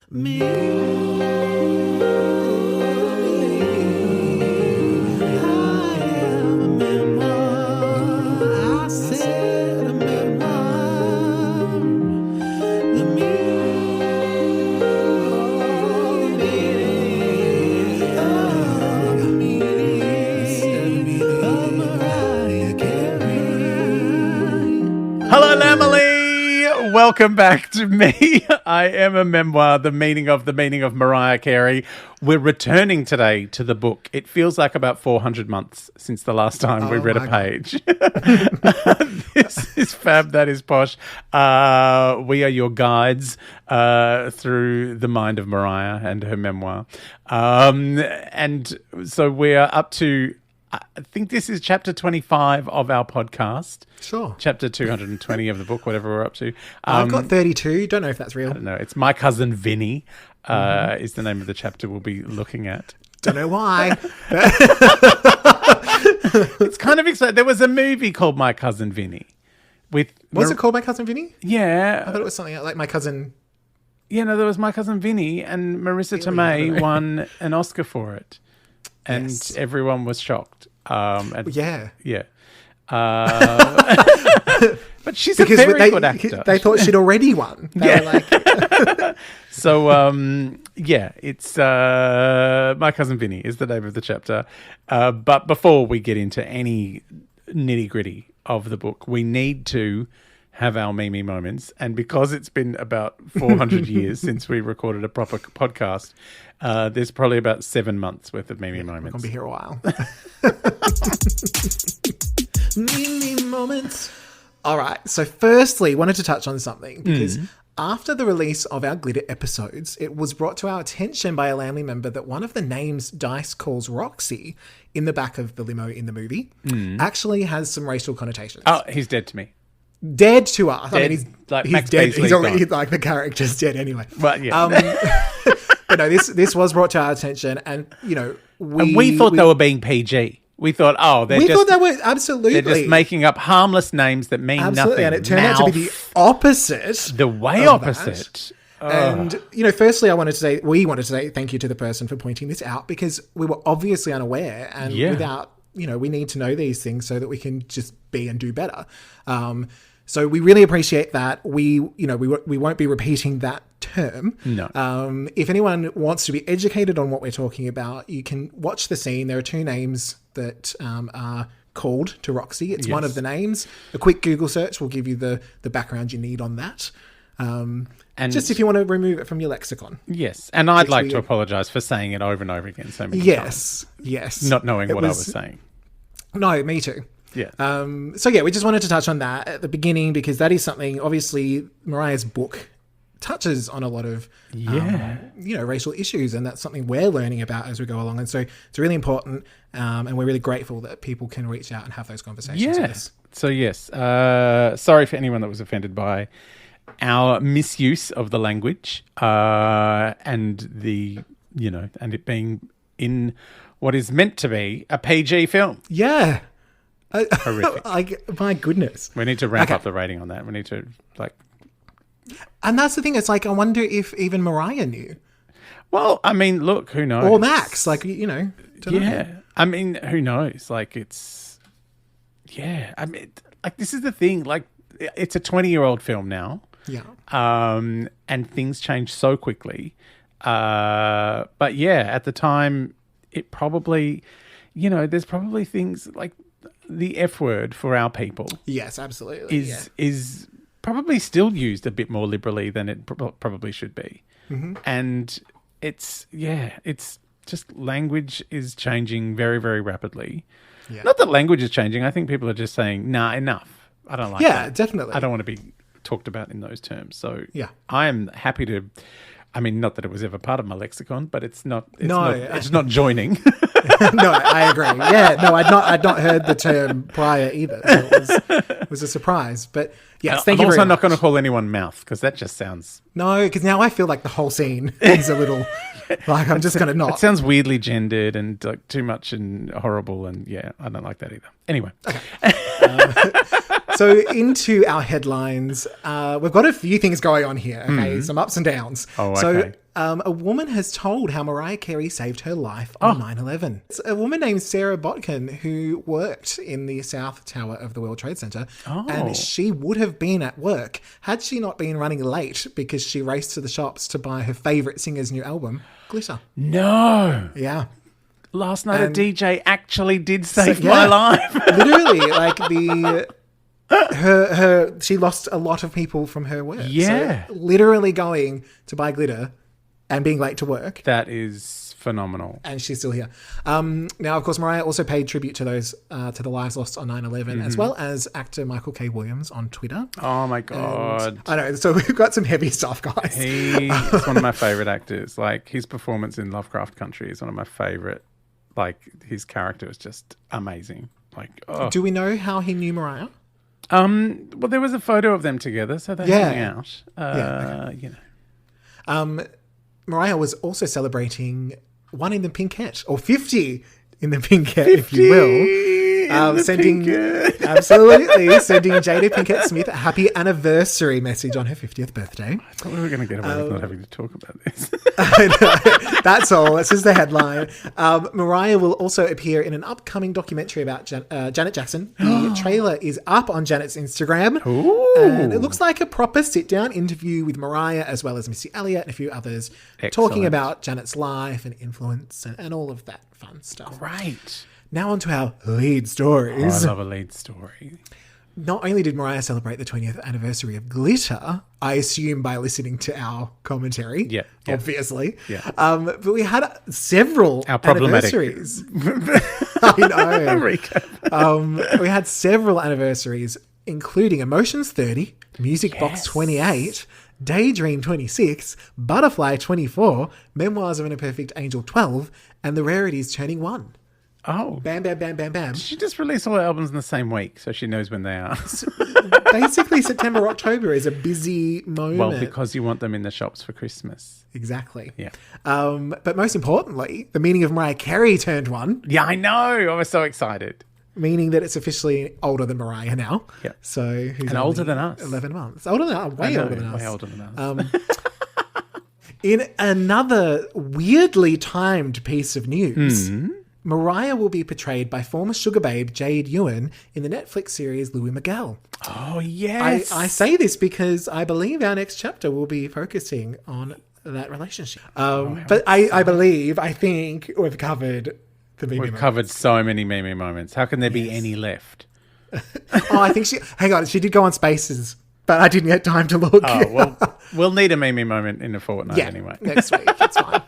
Me. I am a memoir. I said a memoir. The meaning of Mariah Carey. Hello, Emily. Welcome back to Me. I Am a Memoir, the meaning of Mariah Carey. We're returning today to the book. It feels like about 400 months since the last time we read a page. This is Fab, that is Posh. We are your guides through the mind of Mariah and her memoir. And so we're up to, I think this is chapter 25 of our podcast. Sure. Chapter 220 of the book, whatever we're up to. I've got 32. Don't know if that's real. I don't know. It's My Cousin Vinny is the name of the chapter we'll be looking at. Don't know why. It's kind of exciting. There was a movie called My Cousin Vinny. Was it called My Cousin Vinny? Yeah. I thought it was something like My Cousin... Yeah, no, there was My Cousin Vinny, and Marissa Tomei won an Oscar for it. And Yes. everyone was shocked. Yeah. Yeah. But she's Because a very good actor. They thought she'd already won. They were like... So, yeah, it's My Cousin Vinny is the name of the chapter. But before we get into any nitty-gritty of the book, we need to have our Mimi moments. And because it's been about 400 years since we recorded a proper podcast, there's probably about 7 months worth of Mimi moments. We're going to be here a while. Mimi moments. All right. So firstly, wanted to touch on something because after the release of our Glitter episodes, it was brought to our attention by a Lamley member that one of the names Dice calls Roxy in the back of the limo in the movie actually has some racial connotations. Oh, he's dead to me. Dead to us. I Dead, mean, like he's Max dead. Paisley's He's already gone. like the character's dead anyway. Well, yeah. But no, this was brought to our attention, and you know, we thought they were being PG. We thought, we thought they were absolutely. They're just making up harmless names that mean absolutely, nothing. and it turned out to be the opposite. The way of opposite. that. And you know, firstly, we wanted to say thank you to the person for pointing this out because we were obviously unaware, and without we need to know these things so that we can just be and do better. So we really appreciate that. We won't be repeating that term. No. If anyone wants to be educated on what we're talking about, you can watch the scene. There are two names that are called to Roxy. It's one of the names. A quick Google search will give you the background you need on that. And just if you want to remove it from your lexicon. Yes. And I'd like to apologise for saying it over and over again so many times. Yes. Not knowing what I was saying. No, me too. Yeah. So yeah, we just wanted to touch on that at the beginning because that is something, obviously, Mariah's book touches on a lot of, racial issues, and that's something we're learning about as we go along. And so it's really important, and we're really grateful that people can reach out and have those conversations with us. So yes, sorry for anyone that was offended by our misuse of the language and the, and it being in what is meant to be a PG film. Yeah. Horrific. My goodness. We need to ramp up the rating on that. We need to And that's the thing. It's like, I wonder if even Mariah knew. Well, I mean, look, who knows? Or Max, don't know. I mean, who knows? I mean, this is the thing. It's a 20-year-old film now. Yeah. And things change so quickly. But yeah, at the time, it probably, there's probably things like the F word for our people. Yes, absolutely. Is probably still used a bit more liberally than it probably should be. Mm-hmm. And it's just language is changing very, very rapidly. Yeah. Not that language is changing. I think people are just saying, nah, enough. I don't like that. Yeah, definitely. I don't want to be talked about in those terms. So yeah, I am happy to, I mean, not that it was ever part of my lexicon, but it's not joining. No, I agree. Yeah, no, I'd not heard the term prior either. So it was a surprise. But yes, thank you very much. I'm also not going to call anyone mouth because that just sounds... No, because now I feel like the whole scene is a little... Like, I'm just going to not. It sounds weirdly gendered and too much and horrible, and yeah, I don't like that either. Anyway. So into our headlines, we've got a few things going on here, okay? Some ups and downs. Oh, okay. So a woman has told how Mariah Carey saved her life on 9/11. It's a woman named Sarah Botkin who worked in the South Tower of the World Trade Center, and she would have been at work had she not been running late because she raced to the shops to buy her favourite singer's new album, Glitter. No. Yeah. Last night a DJ actually did save my life. Literally, like she lost a lot of people from her work. Yeah. So literally going to buy glitter and being late to work. That is phenomenal. And she's still here. Now, of course, Mariah also paid tribute to those to the lives lost on 9/11, as well as actor Michael K. Williams on Twitter. Oh my God. And, I know. So we've got some heavy stuff, guys. He's one of my favourite actors. Like, his performance in Lovecraft Country is one of my favourite. Like, his character is just amazing. Like, Do we know how he knew Mariah? Well, there was a photo of them together, so they're hanging out. You know. Mariah was also celebrating one in the pinkette, or 50 in the pinkette, if you will. Sending sending Jada Pinkett Smith a happy anniversary message on her 50th birthday. I thought we were going to get away with not having to talk about this. That's all. That's just the headline. Mariah will also appear in an upcoming documentary about Janet Jackson. The trailer is up on Janet's Instagram. Ooh. And it looks like a proper sit-down interview with Mariah, as well as Missy Elliott and a a few others, talking about Janet's life and influence and all of that fun stuff. Great. Now on to our lead stories. I love a lead story. Not only did Mariah celebrate the 20th anniversary of Glitter, I assume by listening to our commentary, obviously. Yeah. But we had several anniversaries. I know. We had several anniversaries, including Emotions 30, Music Box 28, Daydream 26, Butterfly 24, Memoirs of an Imperfect Angel 12, and The Rarities turning 1. Oh. Bam, bam, bam, bam, bam. She just released all her albums in the same week, so she knows when they are. Basically, September, October is a busy moment. Well, because you want them in the shops for Christmas. Exactly. Yeah. But most importantly, the Meaning of Mariah Carey turned 1. Yeah, I know. I was so excited. Meaning that it's officially older than Mariah now. Yeah. So who's and older than us. 11 months. Older than us. Way older than us. Way older than us. In another weirdly timed piece of news, Mariah will be portrayed by former Sugar Babe Jade Ewan in the Netflix series Louis Miguel. Oh, yes. I say this because I believe our next chapter will be focusing on that relationship. But I think we've covered the meme moments. We've covered so many meme moments. How can there be any left? I think she did go on Spaces, but I didn't get time to look. Oh, well, we'll need a meme moment in a fortnight anyway. Next week. That's fine.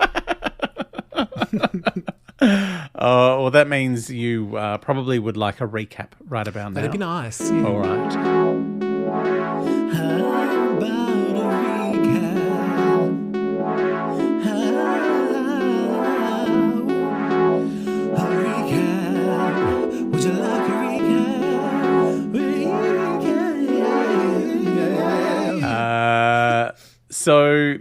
Well, that means you probably would like a recap right about now. That'd be nice. Yeah. All right. How about a recap? A recap. Would you like a recap? So...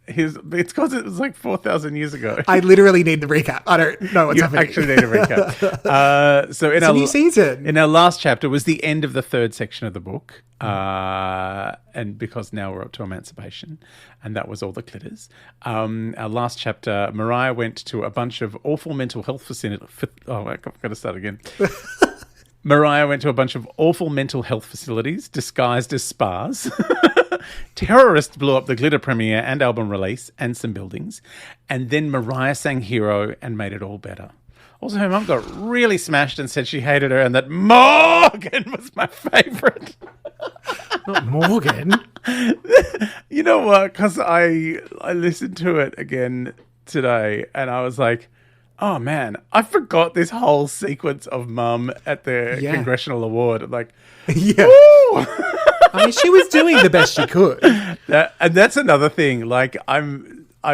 it's because it was like 4,000 years ago. I literally need the recap. I don't know what's happening. You actually need a recap. So in it's a new season. In our last chapter was the end of the third section of the book. And because now we're up to Emancipation, and that was all the glitters. Our last chapter, Mariah went to a bunch of awful mental health facilities. Oh, I've got to start again. Mariah went to a bunch of awful mental health facilities disguised as spas. Terrorists blew up the Glitter premiere and album release and some buildings. And then Mariah sang Hero and made it all better. Also, her mum got really smashed and said she hated her and that Morgan was my favourite. Not Morgan. You know what? Because I listened to it again today and I was like, oh man, I forgot this whole sequence of mum at the Congressional Award. Like, ooh! I mean, she was doing the best she could. And that's another thing. Like, I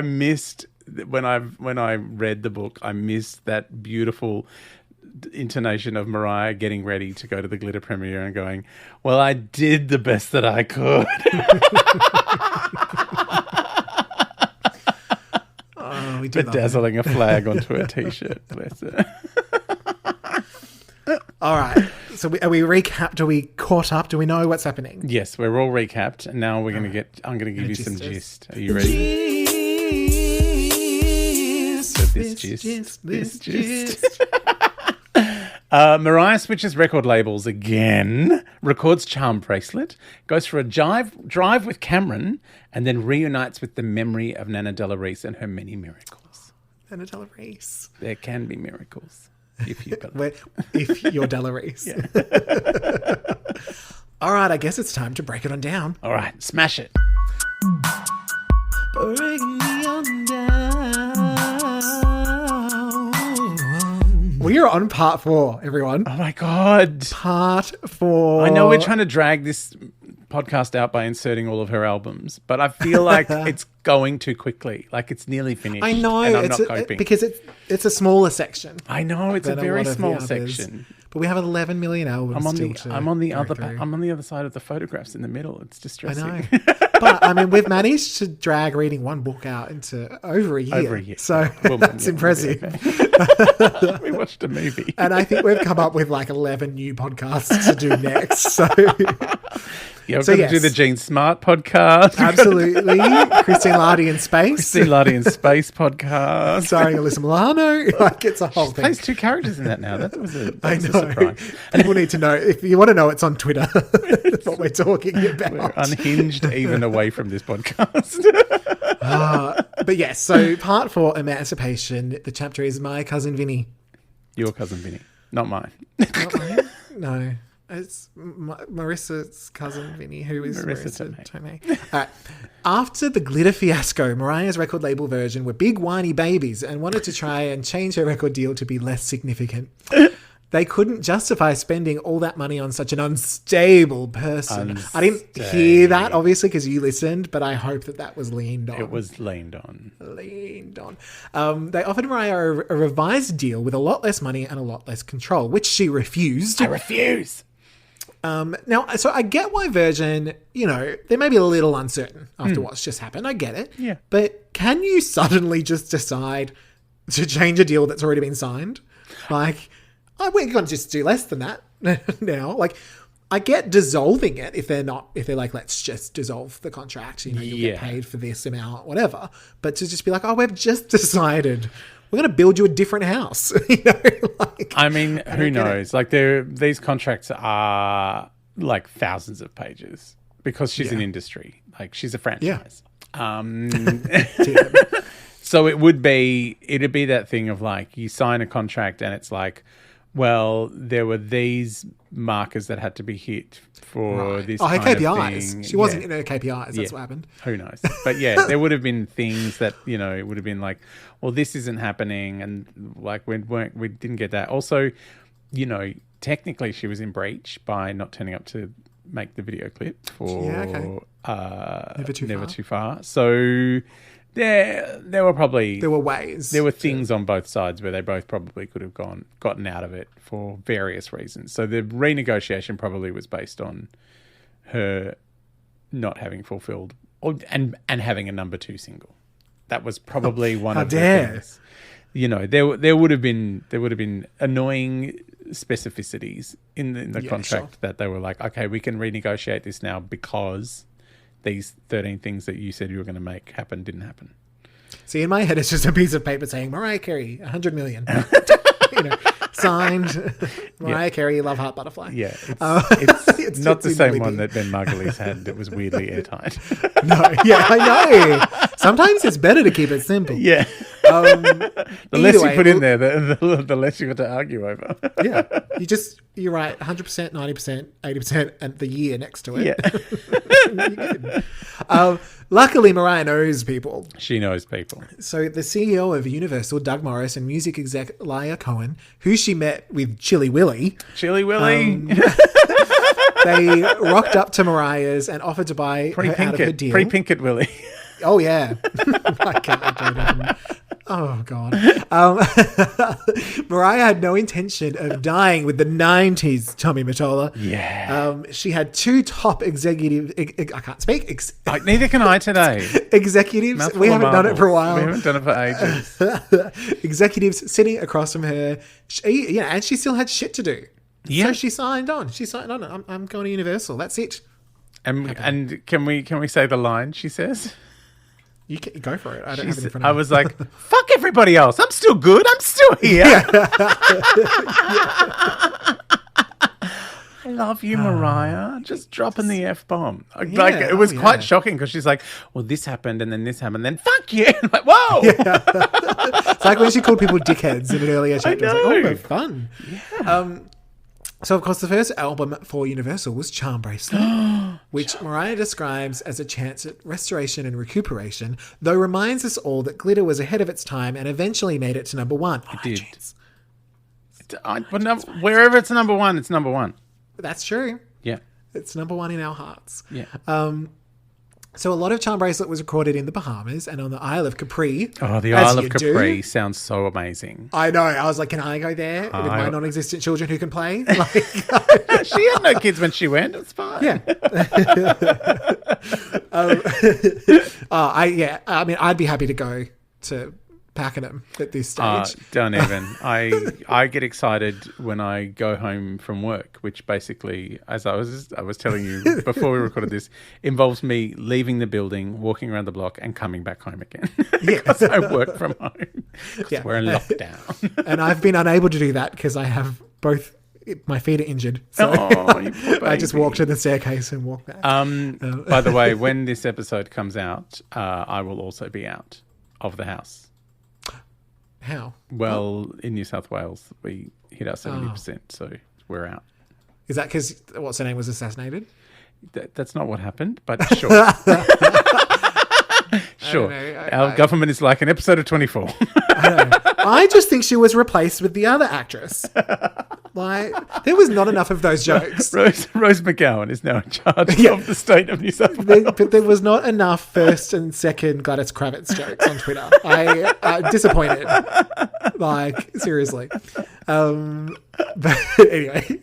missed when I read the book. I missed that beautiful intonation of Mariah getting ready to go to the Glitter premiere and going, "Well, I did the best that I could." We did bedazzling a flag onto a t-shirt. Bless her. All right. So are we recapped? Are we caught up? Do we know what's happening? Yes, we're all recapped, and now we're going to I'm going to give you some gist. Are you ready? So this gist. Mariah switches record labels again, records Charmbracelet, goes for a drive with Cameron, and then reunites with the memory of Nanna Della Reese and her many miracles. Nanna Della Reese. There can be miracles if you believe. If you're Della Reese. Yeah. All right, I guess it's time to break it on down. All right, smash it. Break me on down. We are on part 4, everyone. Oh my God. Part 4. I know we're trying to drag this podcast out by inserting all of her albums, but I feel like it's going too quickly. Like it's nearly finished. I know. And I'm not coping. Because it's a smaller section. I know, it's a very small section. But we have 11 million albums I'm on the other side of the photographs in the middle. It's distressing. I know. But I mean, we've managed to drag reading one book out into over a year. So that's impressive. Okay. We watched a movie. And I think we've come up with like 11 new podcasts to do next. So yeah, we're going to do the Gene Smart podcast. Absolutely. Christine Lardy in Space. Christine Lardy in Space podcast. Starring Alyssa Milano. Like it's a whole thing. Plays 2 characters in that now. That was a surprise. People need to know. If you want to know, it's on Twitter. That's what we're talking about. We're unhinged even away from this podcast. But yes, so part 4, Emancipation. The chapter is My Cousin Vinny. Your Cousin Vinny. Not mine. Not mine? No. It's Marissa's cousin, Vinny, who is Marissa Tomei. All right. After the glitter fiasco, Mariah's record label version were big whiny babies and wanted to try and change her record deal to be less significant. They couldn't justify spending all that money on such an unstable person. I didn't hear that, obviously, because you listened, but I hope that was leaned on. It was leaned on. They offered Mariah a revised deal with a lot less money and a lot less control, which she refused. I refuse. Now, so I get why Virgin, they may be a little uncertain after what's just happened. I get it. Yeah. But can you suddenly just decide to change a deal that's already been signed? Like, we're going to just do less than that now. Like, I get dissolving it if they're like, let's just dissolve the contract. You'll get paid for this amount, whatever. But to just be like, we've just decided we're going to build you a different house. I mean, who knows? Like, these contracts are like thousands of pages because she's an industry. Like, she's a franchise. So it'd be that thing of like, you sign a contract and it's like, well, there were these markers that had to be hit for this kind her KPIs. of thing. She wasn't in her KPIs. That's what happened. Who knows? But yeah, there would have been things that, it would have been like, well, this isn't happening. And like, we didn't get that. Also, technically she was in breach by not turning up to make the video clip for Never Too Far. So there were ways. There were things on both sides where they both probably could have gotten out of it for various reasons. So the renegotiation probably was based on her not having fulfilled and having a number 2 single. That was probably one of the things. There would have been annoying specificities in the contract that they were like, okay, we can renegotiate this now because these 13 things that you said you were going to make didn't happen. See, in my head, it's just a piece of paper saying Mariah Carey, 100 million. Signed, Mariah Carey, Love Heart Butterfly. Yeah, it's not the same one that Ben Margulies had that was weirdly airtight. No, I know. Sometimes it's better to keep it simple. Yeah. The less you put in there, the less you got to argue over. Yeah. You're right, 100%, 90%, 80%, and the year next to it. Yeah. You're good. Luckily, Mariah knows people. She knows people. So the CEO of Universal, Doug Morris, and music exec Laya Cohen, who she met with Chili Willy. Chili Willy. They rocked up to Mariah's and offered to buy her out of her deal. Pre-Pinkett Willy. Oh, yeah. I can't. Oh, God. Mariah had no intention of dying with the 90s Tommy Mottola. Yeah. She had 2 top executive... I can't speak. Neither can I today. Executives. Mouthful we haven't done it for a while. We haven't done it for ages. Executives sitting across from her. And she still had shit to do. Yeah. So she signed on. I'm going to Universal. That's it. And can we say the line she says? You go for it. I don't have it in front of I me. was like, fuck everybody else. I'm still good. I'm still here. I love you, Mariah. Just dropping the F-bomb. Like, it was quite shocking because she's like, well, this happened and then this happened. Then fuck you. I'm like, whoa. Yeah. It's like when she called people dickheads in an earlier chapter. I was like, oh, fun. Yeah. So, of course, the first album for Universal was Charmbracelet, which Mariah describes as a chance at restoration and recuperation, though reminds us all that glitter was ahead of its time and eventually made it to number one. It did. Wherever it's number one, it's number one. That's true. Yeah. It's number one in our hearts. Yeah. So a lot of Charmbracelet was recorded in the Bahamas and on the Isle of Capri. Oh, the Isle of Capri sounds so amazing. I know. I was like, can I go there with my non-existent children who can play? Like, she had no kids when she went. It's fine. Yeah. I mean, I'd be happy to go to Pakenham at this stage. Don't even. I get excited when I go home from work, which basically, as I was telling you before we recorded this, involves me leaving the building, walking around the block, and coming back home again. Because I work from home. Because we're in lockdown. And I've been unable to do that because I have both. My feet are injured, so you poor baby. I just walked to the staircase and walked back. By the way, when this episode comes out, I will also be out of the house. How? Well, in New South Wales, we hit our 70%, so we're out. Is that because what's her name was assassinated? That's not what happened, but sure. Sure. Our government is like an episode of 24. I just think she was replaced with the other actress. Like, there was not enough of those jokes. Rose McGowan is now in charge of the state of New South Wales. But there was not enough first and second Gladys Kravitz jokes on Twitter. I'm disappointed. Like, seriously. But anyway.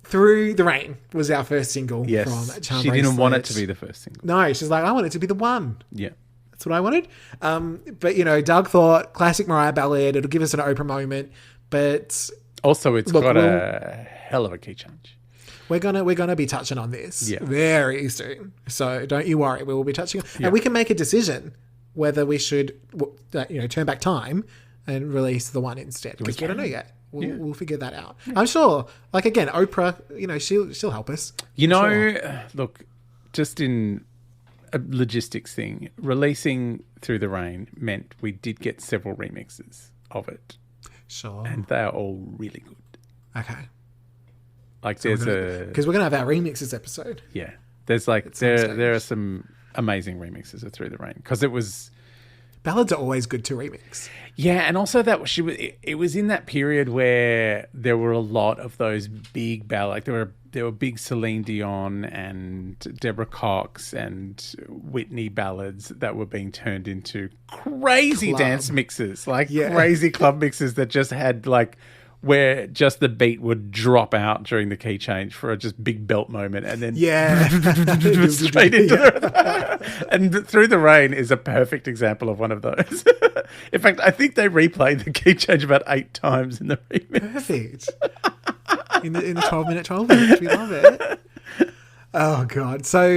Through the Rain was our first single from Charmbracelet. She didn't want it to be the first single. No, she's like, I want it to be the one. Yeah. That's what I wanted. But, Doug thought classic Mariah ballad, it'll give us an Oprah moment. But also it's got a hell of a key change. We're gonna be touching on this very soon. So don't you worry, we will be touching on it. And we can make a decision whether we should turn back time and release the one instead. Because we don't know yet. We'll figure that out. Yeah. I'm sure. Like, again, Oprah, she'll help us. Look, just in a logistics thing, releasing Through the Rain meant we did get several remixes of it. Sure. And they are all really good. Okay. Like, so because we're going to have our remixes episode. Yeah. There's like, there are some amazing remixes of Through the Rain. Because it was... Ballads are always good to remix. Yeah, and also that it was in that period where there were a lot of those big ballads. Like there were big Celine Dion and Deborah Cox and Whitney ballads that were being turned into crazy dance mixes, crazy club mixes that just had where just the beat would drop out during the key change for a just big belt moment and then straight into the... And Through the Rain is a perfect example of one of those. In fact, I think they replayed the key change about 8 times in the remix. Perfect. In the 12-minute 12 minutes. We love it. Oh, God. So,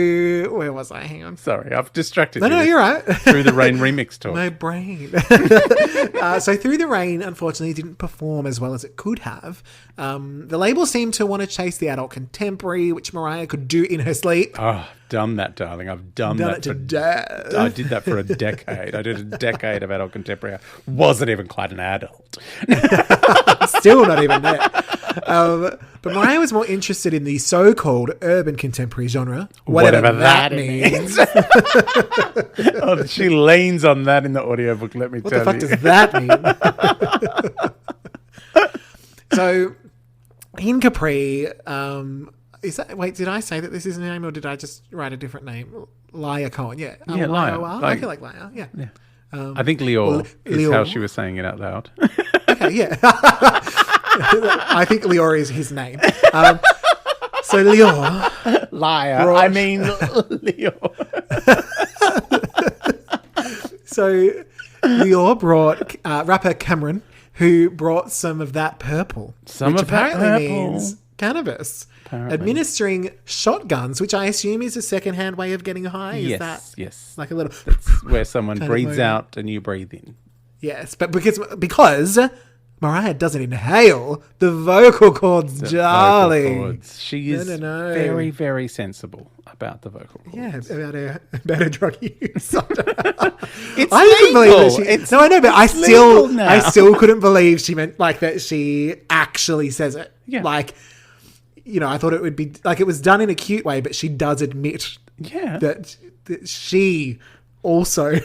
where was I? Hang on. Sorry, I've distracted you. No, you're right. Through the Rain remix talk. My brain. So, Through the Rain, unfortunately, didn't perform as well as it could have. The label seemed to want to chase the adult contemporary, which Mariah could do in her sleep. Oh, I've done that, darling. I've done that it to death. I did that for a decade. I did a decade of adult contemporary. I wasn't even quite an adult. Still not even there. But Mariah was more interested in the so-called urban contemporary genre, whatever that means. Oh, she leans on that in the audiobook, let me tell you. What the fuck does that mean? So, in Capri, did I say that this is a name or did I just write a different name? Laya Cohen, yeah. Laya. I feel like Laya, yeah. I think Lior is how she was saying it out loud. Okay, yeah. I think Lior is his name. So Lior. Liar. I mean Lior. So Lior brought rapper Cameron who brought some of that purple, Some which of that apparently purple. means cannabis. Apparently. Administering shotguns, which I assume is a second-hand way of getting high. Is that Yes. like a little? That's where someone kind of breathes moment. out and you breathe in. Yes, but because Mariah doesn't inhale the vocal cords, darling. Vocal cords. She is No. very, very sensible about the vocal cords. Yeah, about her drug use. It's I couldn't believe legal. that no, I know, but legal now. I still couldn't believe she meant like that. She actually says it. Yeah. Like, I thought it would be like it was done in a cute way, but she does admit that she also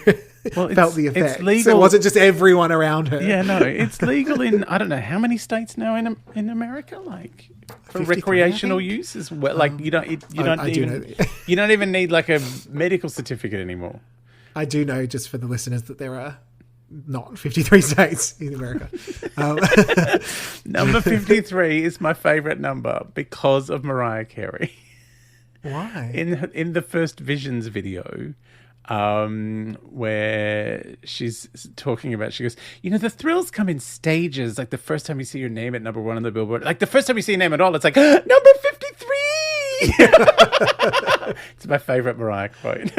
felt the effect. It's legal. So it wasn't just everyone around her. Yeah, no, it's legal in I don't know how many states now in America, like for 53, recreational I think. use as well. Like you don't I do know that. you don't even need like a medical certificate anymore. I do know, just for the listeners, that there are not 53 states in America. Number 53 is my favorite number because of Mariah Carey. Why? In the first Visions video, where she's talking about, she goes, the thrills come in stages. Like the first time you see your name at number 1 on the Billboard, like the first time you see your name at all, it's like number 53. It's my favorite Mariah quote.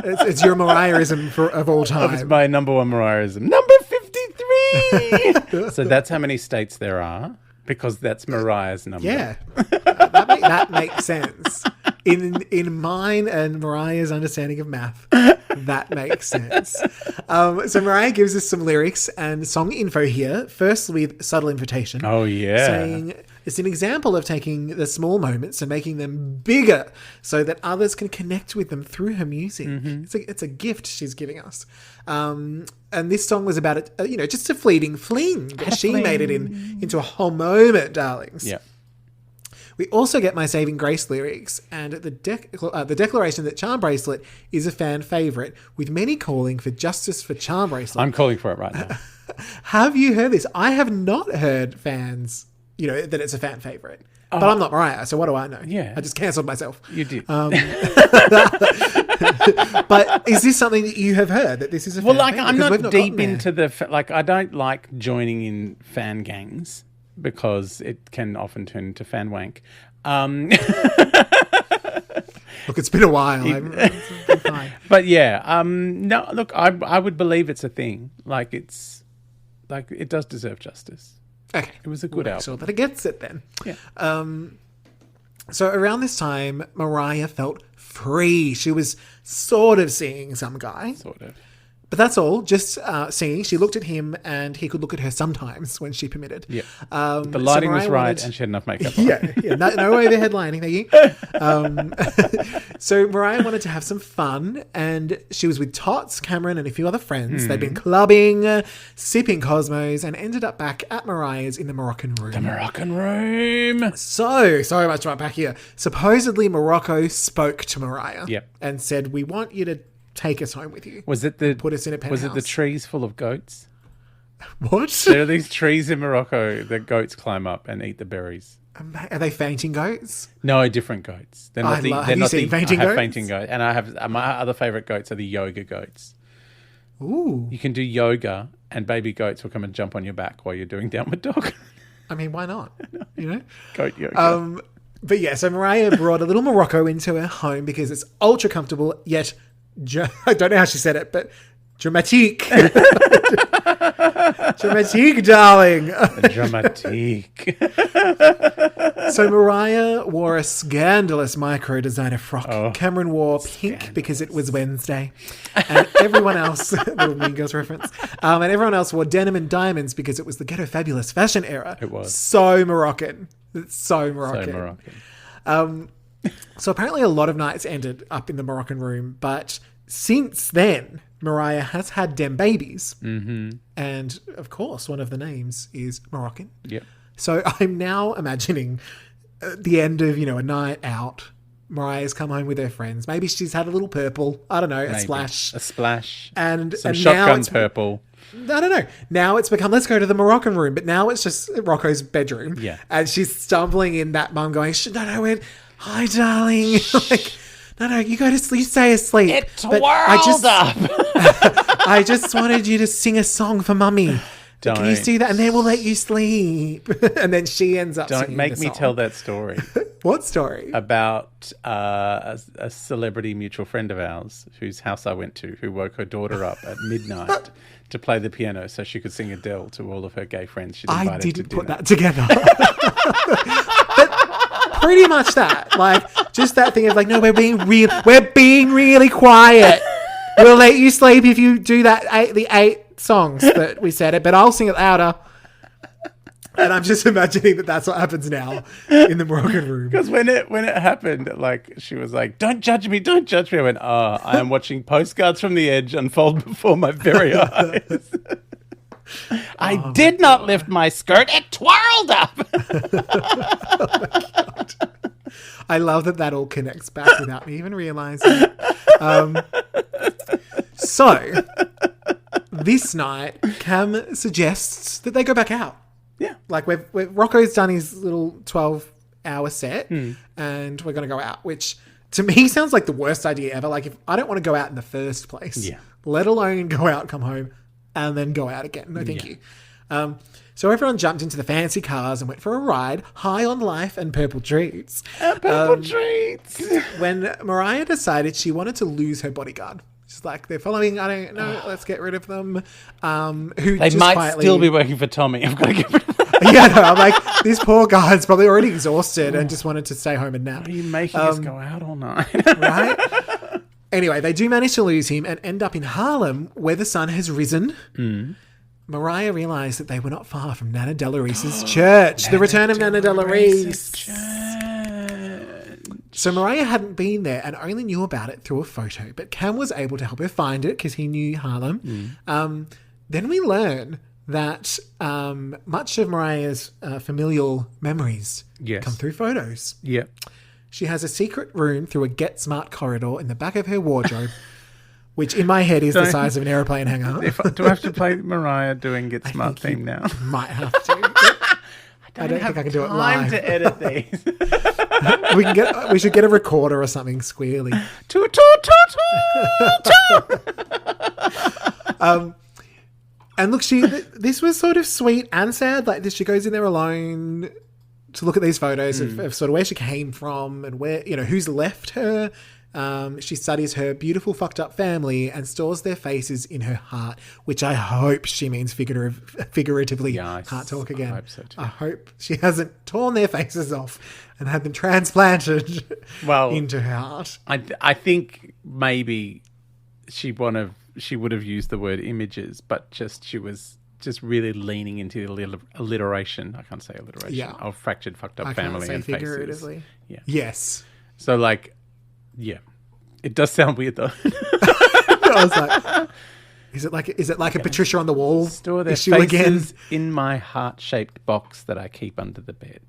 It's your Mariahism of all time. It's my number 1 Mariahism. Number 53. So that's how many states there are, because that's Mariah's number. Yeah, that makes sense. In mine and Mariah's understanding of math, that makes sense. So Mariah gives us some lyrics and song info here. First with subtle invitation. Oh, yeah. Saying it's an example of taking the small moments and making them bigger so that others can connect with them through her music. Mm-hmm. It's a gift she's giving us. And this song was about it, just a fleeting fling, but she made it into a whole moment, darlings. Yeah. We also get My Saving Grace lyrics and the declaration that Charmbracelet is a fan favourite, with many calling for justice for Charmbracelet. I'm calling for it right now. Have you heard this? I have not heard fans, that it's a fan favourite. But I'm not Mariah, so what do I know? Yeah. I just cancelled myself. You did. But is this something that you have heard, that this is a fan favourite? I'm Because we've not gotten deep there. into I don't like joining in fan gangs, because it can often turn into fan wank. Look, it's been a while. It's been fine. But yeah, no, look, I would believe it's a thing. Like it does deserve justice. Okay. It was a good album. Sure that it gets it then. Yeah. So around this time, Mariah felt free. She was sort of seeing some guy. Sort of. But that's all, just seeing. She looked at him and he could look at her sometimes when she permitted. Yeah. The lighting was right and she had enough makeup on. Yeah, no overhead lighting, thank you. So Mariah wanted to have some fun, and she was with Tots, Cameron, and a few other friends. They'd been clubbing, sipping Cosmos, and ended up back at Mariah's in the Moroccan room. The Moroccan room. So much right back here. Supposedly Morocco spoke to Mariah Yep. and said, "We want you to take us home with you." Put us in a penthouse. Was it the trees full of goats? What? There are these trees in Morocco that goats climb up and eat the berries. Are they fainting goats? No, different goats. They're not have you seen fainting goats? I have fainting goats, and I have my other favorite goats are the yoga goats. Ooh. You can do yoga, and baby goats will come and jump on your back while you're doing downward dog. I mean, why not? Goat yoga. But yeah, so Mariah brought a little Morocco into her home because it's ultra comfortable, yet I don't know how she said it, but dramatique. Dramatique, darling. Dramatique. So Mariah wore a scandalous micro designer frock. Cameron wore pink because it was Wednesday. And everyone else, little Mean Girls reference, and everyone else wore denim and diamonds because it was the Ghetto Fabulous fashion era. It was. So Moroccan. It's so Moroccan. So apparently a lot of nights ended up in the Moroccan room, but since then, Mariah has had dem babies. Mm-hmm. And, of course, one of the names is Moroccan. Yep. So I'm now imagining at the end of, a night out, Mariah's come home with her friends. Maybe she's had a little purple. I don't know, a splash. A splash. And some shotgun purple. I don't know. Now it's become, let's go to the Moroccan room. But now it's just Rocco's bedroom. Yeah. And she's stumbling in, that mum going, no, hi, darling. Like, no, you go to sleep, you stay asleep. It But twirled up. I just wanted you to sing a song for mummy. Can you do that? And then we'll let you sleep. And then she ends up Don't singing make the me song. tell that story. What story? About a celebrity mutual friend of ours whose house I went to, who woke her daughter up at midnight to play the piano so she could sing Adele to all of her gay friends she'd invited I to didn't dinner. put that together. But pretty much that. Like, just that thing of like, no, we're being really quiet. We'll let you sleep if you do the 8 songs that we said it, but I'll sing it louder. And I'm just imagining that that's what happens now in the Moroccan room. Because when it happened, like, she was like, don't judge me. I went, I am watching Postcards from the Edge unfold before my very eyes. I did not lift my skirt. It twirled up. Oh my God. I love that all connects back without me even realising. So, this night, Cam suggests that they go back out. Yeah. Like, Rocco's done his little 12-hour set, and we're going to go out, which to me sounds like the worst idea ever. Like, if I don't want to go out in the first place, let alone go out, come home, and then go out again. No, thank you. So everyone jumped into the fancy cars and went for a ride, high on life and purple treats. Purple treats. When Mariah decided she wanted to lose her bodyguard. She's like, they're following, I don't know, let's get rid of them. Who They just might quietly... still be working for Tommy. I've got to get rid of them. Yeah, no, I'm like, this poor guy's probably already exhausted and just wanted to stay home and nap. Are you making us go out all night? Right? Anyway, they do manage to lose him and end up in Harlem, where the sun has risen. Mariah realised that they were not far from Nanna Della Reese's church. The return of Nanna Della Reese. So Mariah hadn't been there and only knew about it through a photo, but Cam was able to help her find it because he knew Harlem. Then we learn that much of Mariah's familial memories come through photos. Yeah. She has a secret room through a Get Smart corridor in the back of her wardrobe, which in my head is the size of an aeroplane hangar. Do I have to play Mariah doing Get Smart theme now? Might have to. I don't think I can do it live. To edit these. We should get a recorder or something squealy. Toot, toot, toot, toot. And look, this was sort of sweet and sad. Like this, she goes in there alone to look at these photos of sort of where she came from and where, who's left her. She studies her beautiful fucked up family and stores their faces in her heart, which I hope she means figuratively. Can't talk again. I hope so too. I hope she hasn't torn their faces off and had them transplanted into her heart. I think maybe she would have used the word images, but she was just really leaning into the alliteration. I can't say alliteration of fractured, fucked up family and figuratively. faces. Yeah. Yes. So yeah, it does sound weird though. I was like, is it like a Patricia on the wall Store their issue faces again? in my heart-shaped box that I keep under the bed.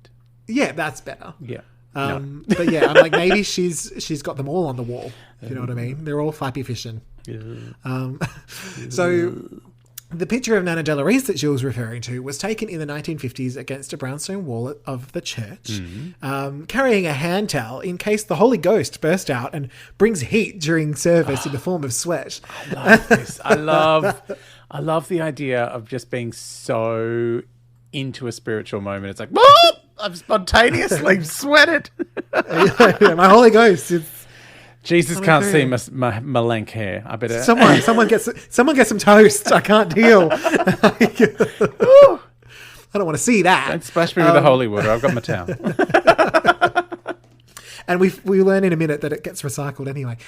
Yeah, that's better. Yeah. But yeah, I'm like, maybe she's got them all on the wall. If you know what I mean? They're all flappy fishing. So the picture of Nanna Della Reese that Jill was referring to was taken in the 1950s against a brownstone wall of the church, carrying a hand towel in case the Holy Ghost burst out and brings heat during service in the form of sweat. I love this. I love the idea of just being so into a spiritual moment. It's like, whoop! I've spontaneously sweated. My Holy Ghost. Jesus can't see my lank hair. I better someone get some toast. I can't deal. I don't want to see that. Don't splash me with the holy water. I've got my towel. And we learn in a minute that it gets recycled anyway.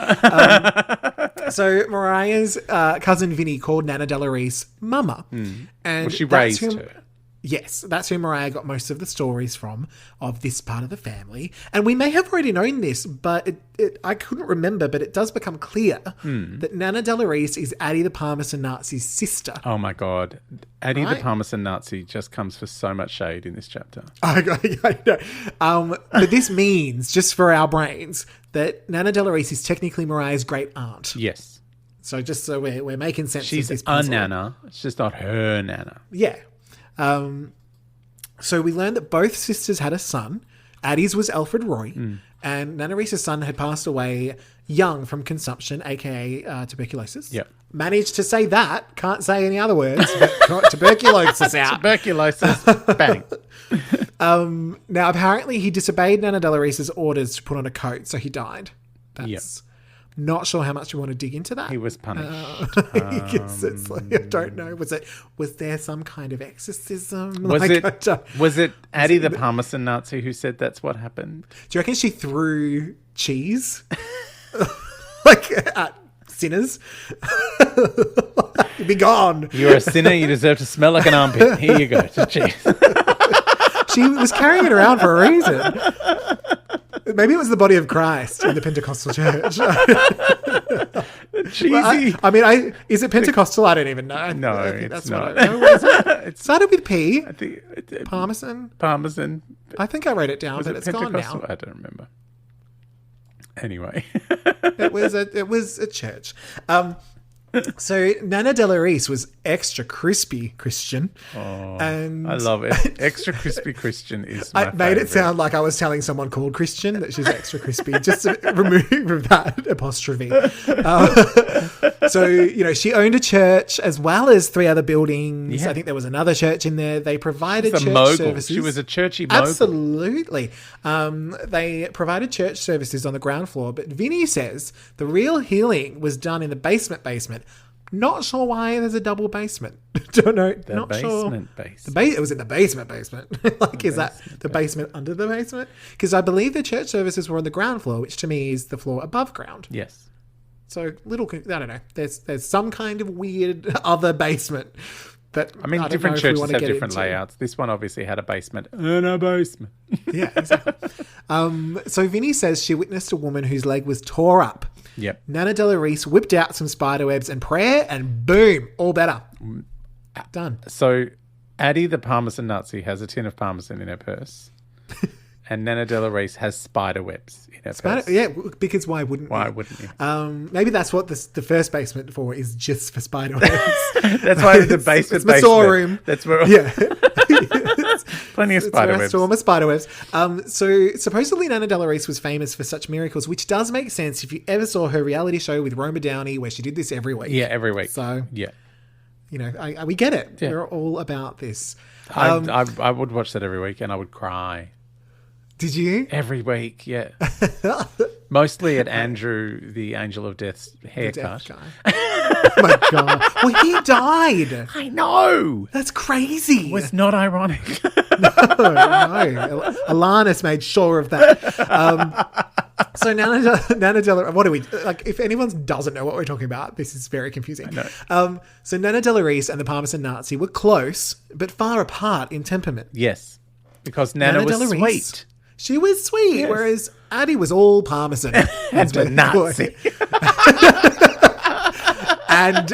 So Mariah's cousin Vinny called Nanna Della Reese Mama, and she raised her. Yes, that's who Mariah got most of the stories from of this part of the family. And we may have already known this, but I couldn't remember, but it does become clear that Nanna Della Reese is Addie the Parmesan Nazi's sister. Oh my God. Addie the Parmesan Nazi just comes for so much shade in this chapter. I know. But this means, just for our brains, that Nanna Della Reese is technically Mariah's great aunt. Yes. So just so we're making sense She's of this a puzzle. Nana. It's just not her Nana. Yeah. So we learned that both sisters had a son. Addie's was Alfred Roy, And Nanna Reese's son had passed away young from consumption, aka tuberculosis. Yep. Managed to say that. Can't say any other words. But got tuberculosis out. Tuberculosis. Bang. Now, apparently he disobeyed Nanna Della Reese's orders to put on a coat, so he died. That's not sure how much we want to dig into that. He was punished. I guess it's like, I don't know. Was there some kind of exorcism? Was Was it Addie the Parmesan Nazi who said that's what happened? Do you reckon she threw cheese? Like at sinners? Be gone. You're a sinner. You deserve to smell like an armpit. Here you go. Cheese. She was carrying it around for a reason. Maybe it was the body of Christ in the Pentecostal church. Cheesy. Well, is it Pentecostal? I don't even know. No, I think it's that's not. What what is it? It started with P. I think Parmesan. Parmesan. I think I wrote it down, but it's gone Pentecostal? now. I don't remember. Anyway. It was a church. So Nanna Della Reese was extra crispy Christian. And I love it. Extra crispy Christian is my I made it favourite. sound like I was telling someone called Christian that she's extra crispy, just to remove that apostrophe. So, she owned a church as well as 3 other buildings. Yeah. I think there was another church in there. They provided She's a church mogul. services. She was a churchy mogul. Absolutely. They provided church services on the ground floor, but Vinny says the real healing was done in the basement. Not sure why there's a double basement. Don't know. Not sure. Basement. It was in the basement. Like, is that the basement under the basement? Because I believe the church services were on the ground floor, which to me is the floor above ground. Yes. So I don't know. There's some kind of weird other basement. But different churches have different layouts. This one obviously had a basement and a basement. Yeah, exactly. So Vinny says she witnessed a woman whose leg was tore up. Yep. Nanna Della Reese whipped out some spiderwebs and prayer, and boom, all better. Done. So Addie the Parmesan Nazi has a tin of Parmesan in her purse. And Nanna Della Reese has spider webs in her purse. Yeah, because why wouldn't you? Maybe that's what the first basement for is, just for spider webs. That's why the basement. It's my storeroom. That's where. Yeah. Plenty of spider webs. Store my spider webs. So supposedly Nanna Della Reese was famous for such miracles, which does make sense if you ever saw her reality show with Roma Downey, where she did this every week. Yeah, every week. So yeah, we get it. Yeah. We're all about this. I would watch that every week, and I would cry. Did you? Every week, yeah. Mostly at Andrew, the Angel of Death's haircut. Oh my God. Well, he died. I know. That's crazy. Was not ironic. No. Alanis made sure of that. So Nanna Della, what do we, like, if anyone doesn't know what we're talking about, this is very confusing. I know. So Nanna Della Reese and the Parmesan Nazi were close, but far apart in temperament. Yes. Because Nanna was Della Reese, sweet. She was sweet, Yes. Whereas Addie was all Parmesan. And a Nazi. And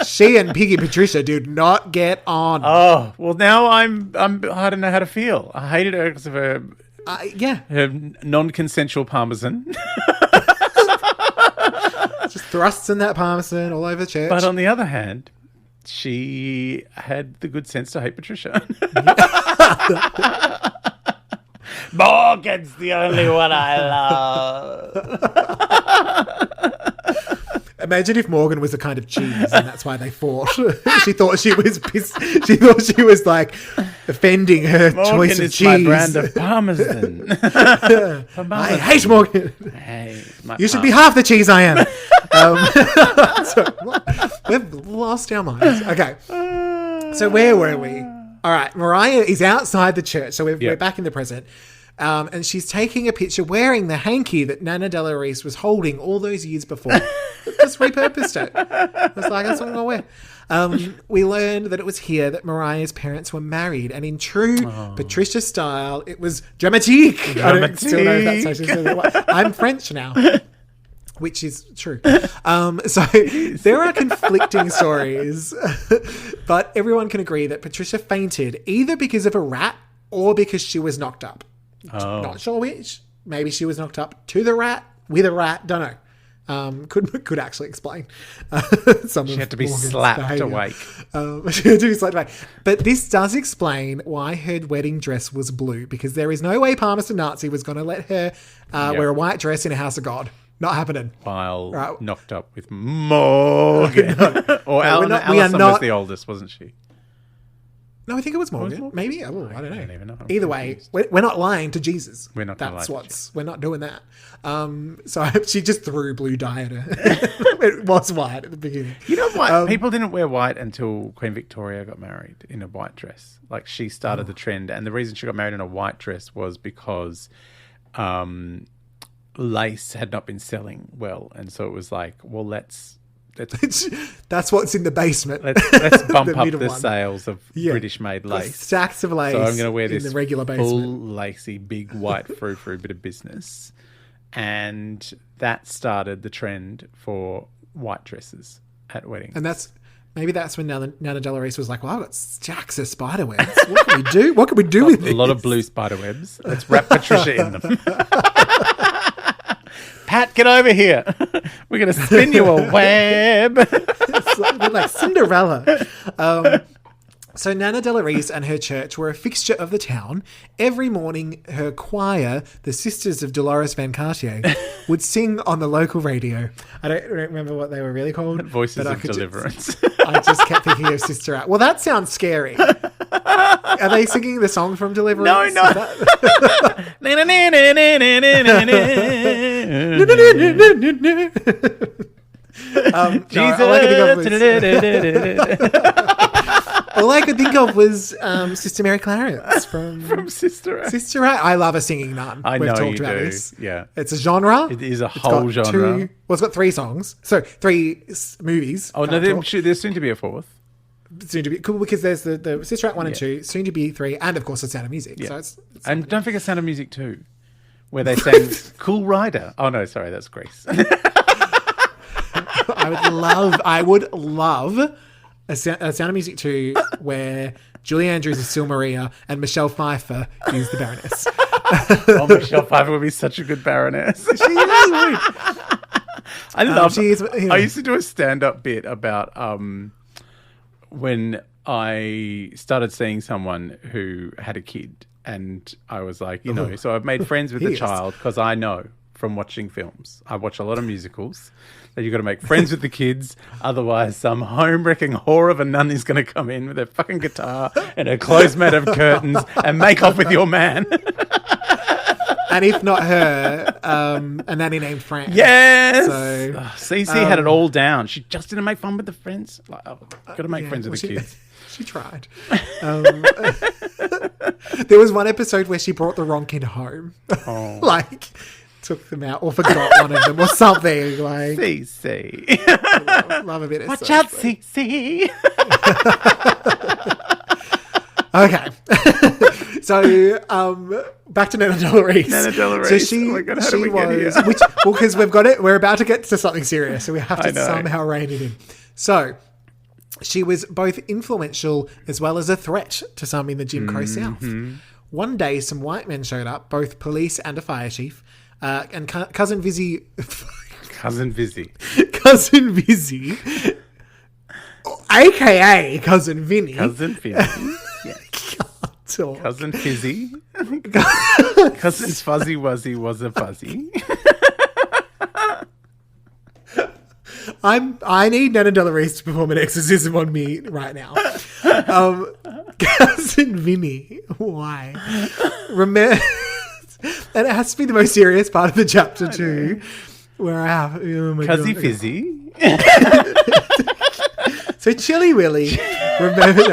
she and Piggy Patricia did not get on. Oh, well, now I don't know how to feel. I hated her because of her non-consensual Parmesan. Just thrusts in that Parmesan all over the church. But on the other hand, she had the good sense to hate Patricia. Morgan's the only one I love. Imagine if Morgan was a kind of cheese, and that's why they fought. She thought she was pissed. She thought she was like offending her choice of is cheese. my brand of Parmesan. I hate Morgan. Hey, You should be half the cheese I am. So, we've lost our minds. Okay. So where were we? All right. Mariah is outside the church. So we're back in the present. And she's taking a picture wearing the hanky that Nanna Della Reese was holding all those years before. Just repurposed it. It's like, that's what I'm going to wear. We learned that it was here that Mariah's parents were married. And in true Patricia style, it was Dramatique. I don't still know if that's how she said it. I'm French now. Which is true. So there are conflicting stories. But everyone can agree that Patricia fainted either because of a rat or because she was knocked up. Not sure which. Maybe she was knocked up to the rat, with a rat, don't know. could actually explain. Some She of had to be Morgan's slapped behaviour. awake. She had to be slapped awake. But this does explain why her wedding dress was blue, because there is no way Palmerston Nazi was going to let her wear a white dress in a house of God. Not happening. While knocked up with Morgan. Alison was the oldest, wasn't she? No, I think it was Morgan. Maybe. Oh, I don't know. don't even know. Either way, we're not lying to Jesus. We're not gonna lie to We're not doing that. So she just threw blue dye at her. It was white at the beginning. You know what? People didn't wear white until Queen Victoria got married in a white dress. Like, she started the trend. And the reason she got married in a white dress was because lace had not been selling well. And so it was like, well, let's that's what's in the basement. Let's bump up the sales of British-made lace. Stacks of lace. So I'm going to wear this in the regular basement. full lacy, big white frou-frou bit of business. And that started the trend for white dresses at weddings. And maybe that's when Nanna Della Reese was like, well, I've got stacks of spider webs. What can we do? What can we do with this? A lot of blue spider webs. Let's wrap Patricia in them. Pat, get over here. We're going to spin you a web. It's like Cinderella. So Nanna Della Reese and her church were a fixture of the town. Every morning, her choir, the Sisters of Dolores Van Cartier, would sing on the local radio. I don't remember what they were really called. Voices of Deliverance. I just kept thinking of Sister Act. Well, that sounds scary. Are they singing the song from Deliverance? No. All I could think of was Sister Mary Clarence from Sister Act. Sister Act. I love a singing nun. I We've know talked you about do. this. Yeah, it's a genre. It is a whole genre. It's got 3 songs. So 3 movies. Oh no, there's soon to be a 4th. Soon to be cool, because there's the Sister Act 1 and 2, soon to be 3, and of course the Sound of Music. Yeah. So it's and don't forget Sound of Music 2, where they sang "Cool Rider." Oh no, sorry, that's Grease. I would love a Sound of Music 2 where Julie Andrews is still Maria and Michelle Pfeiffer is the Baroness. Oh, Michelle Pfeiffer would be such a good Baroness. She really would. I love. I used to do a stand-up bit about when I started seeing someone who had a kid, and I was like, so I've made friends with the child because I know from watching films. I watch a lot of musicals. That you've got to make friends with the kids, otherwise some home-wrecking whore of a nun is going to come in with her fucking guitar and her clothes made of curtains and make off with your man. And if not her, a nanny named Fran. Yes! So, Cece had it all down. She just didn't make fun with the friends. Like, got to make friends with the kids. She tried. There was one episode where she brought the wrong kid home. Oh. Like, took them out or forgot one of them or something. Like, Cece. Love a bit of Watch out, Cece. Okay. So, back to Nanna Della Reese. Nanna Della Reese. So she, oh my God, how did we get here? Because we're about to get to something serious, so we have to somehow rein it in. So, she was both influential as well as a threat to some in the Jim Crow South. One day, some white men showed up, both police and a fire chief, and Cousin Vizzy... Cousin Vizzy, a.k.a. Cousin Vinny. Cousin Fizzy. Cousin's Fuzzy Wuzzy was a fuzzy. I need Nanna Della Reese to perform an exorcism on me right now. Cousin Vinny. Why? Remember, and it has to be the most serious part of the chapter too, where I have Cuzzy Fizzy. So Chilly Willy, remember,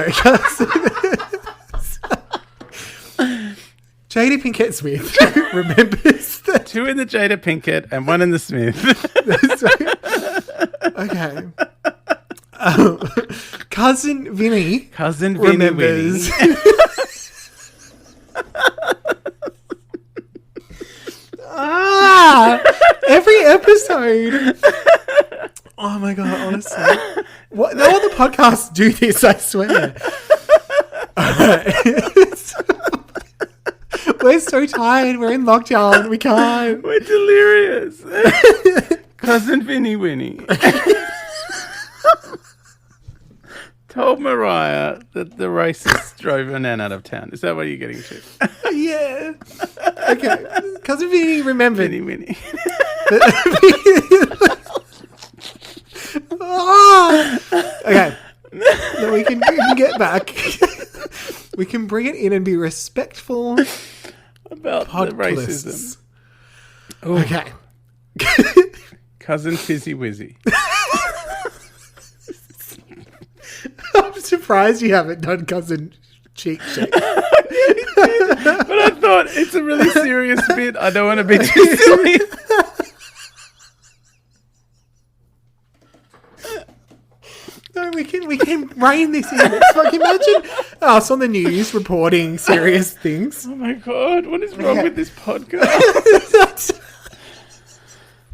Jada Pinkett Smith remembers that. 2 in the Jada Pinkett and 1 in the Smith. Okay. Cousin Vinny remembers. Every episode. Oh my God, honestly. No other podcasts do this, I swear. We're so tired. We're in lockdown. We can't. We're delirious. cousin Vinny Winnie told Mariah that the racists drove her nan out of town. Is that what you're getting to? Yeah. Okay. Cousin Vinny remembered. Vinny Winnie. Okay. So we can get back. We can bring it in and be respectful About the racism. Ooh. Okay. Cousin Fizzy Wizzy. I'm surprised you haven't done Cousin Cheek Shake. But I thought it's a really serious bit. I don't want to be too silly. No, we can rein this in. It's like, imagine us on the news reporting serious things. Oh my God, what is wrong with this podcast?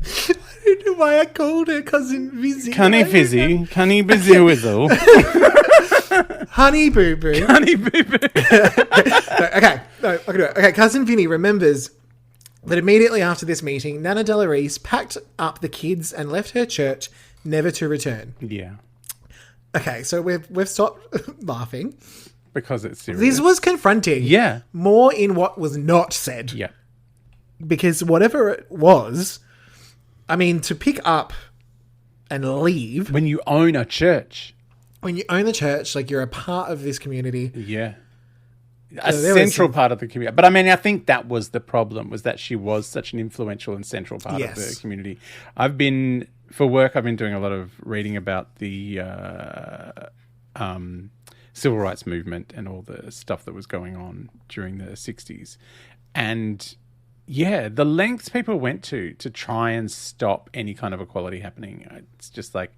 I don't know why I called her Cousin Fizzy. Cunny Fizzy, Cunny Bizzy Wizzle. Honey Boo Boo. Honey Boo Boo. Okay, no, I can do it. Okay, Cousin Vinny remembers that immediately after this meeting, Nanna Della Reese packed up the kids and left her church, never to return. Yeah. Okay, so we've stopped laughing. Because it's serious. This was confronting. Yeah. More in what was not said. Yeah. Because whatever it was, I mean, to pick up and leave. When you own a church. When you own the church, like you're a part of this community. Yeah. A central part of the community. But I mean, I think that was the problem, was that she was such an influential and central part of the community. For work, I've been doing a lot of reading about the civil rights movement and all the stuff that was going on during the 60s. And yeah, the lengths people went to try and stop any kind of equality happening. It's just like,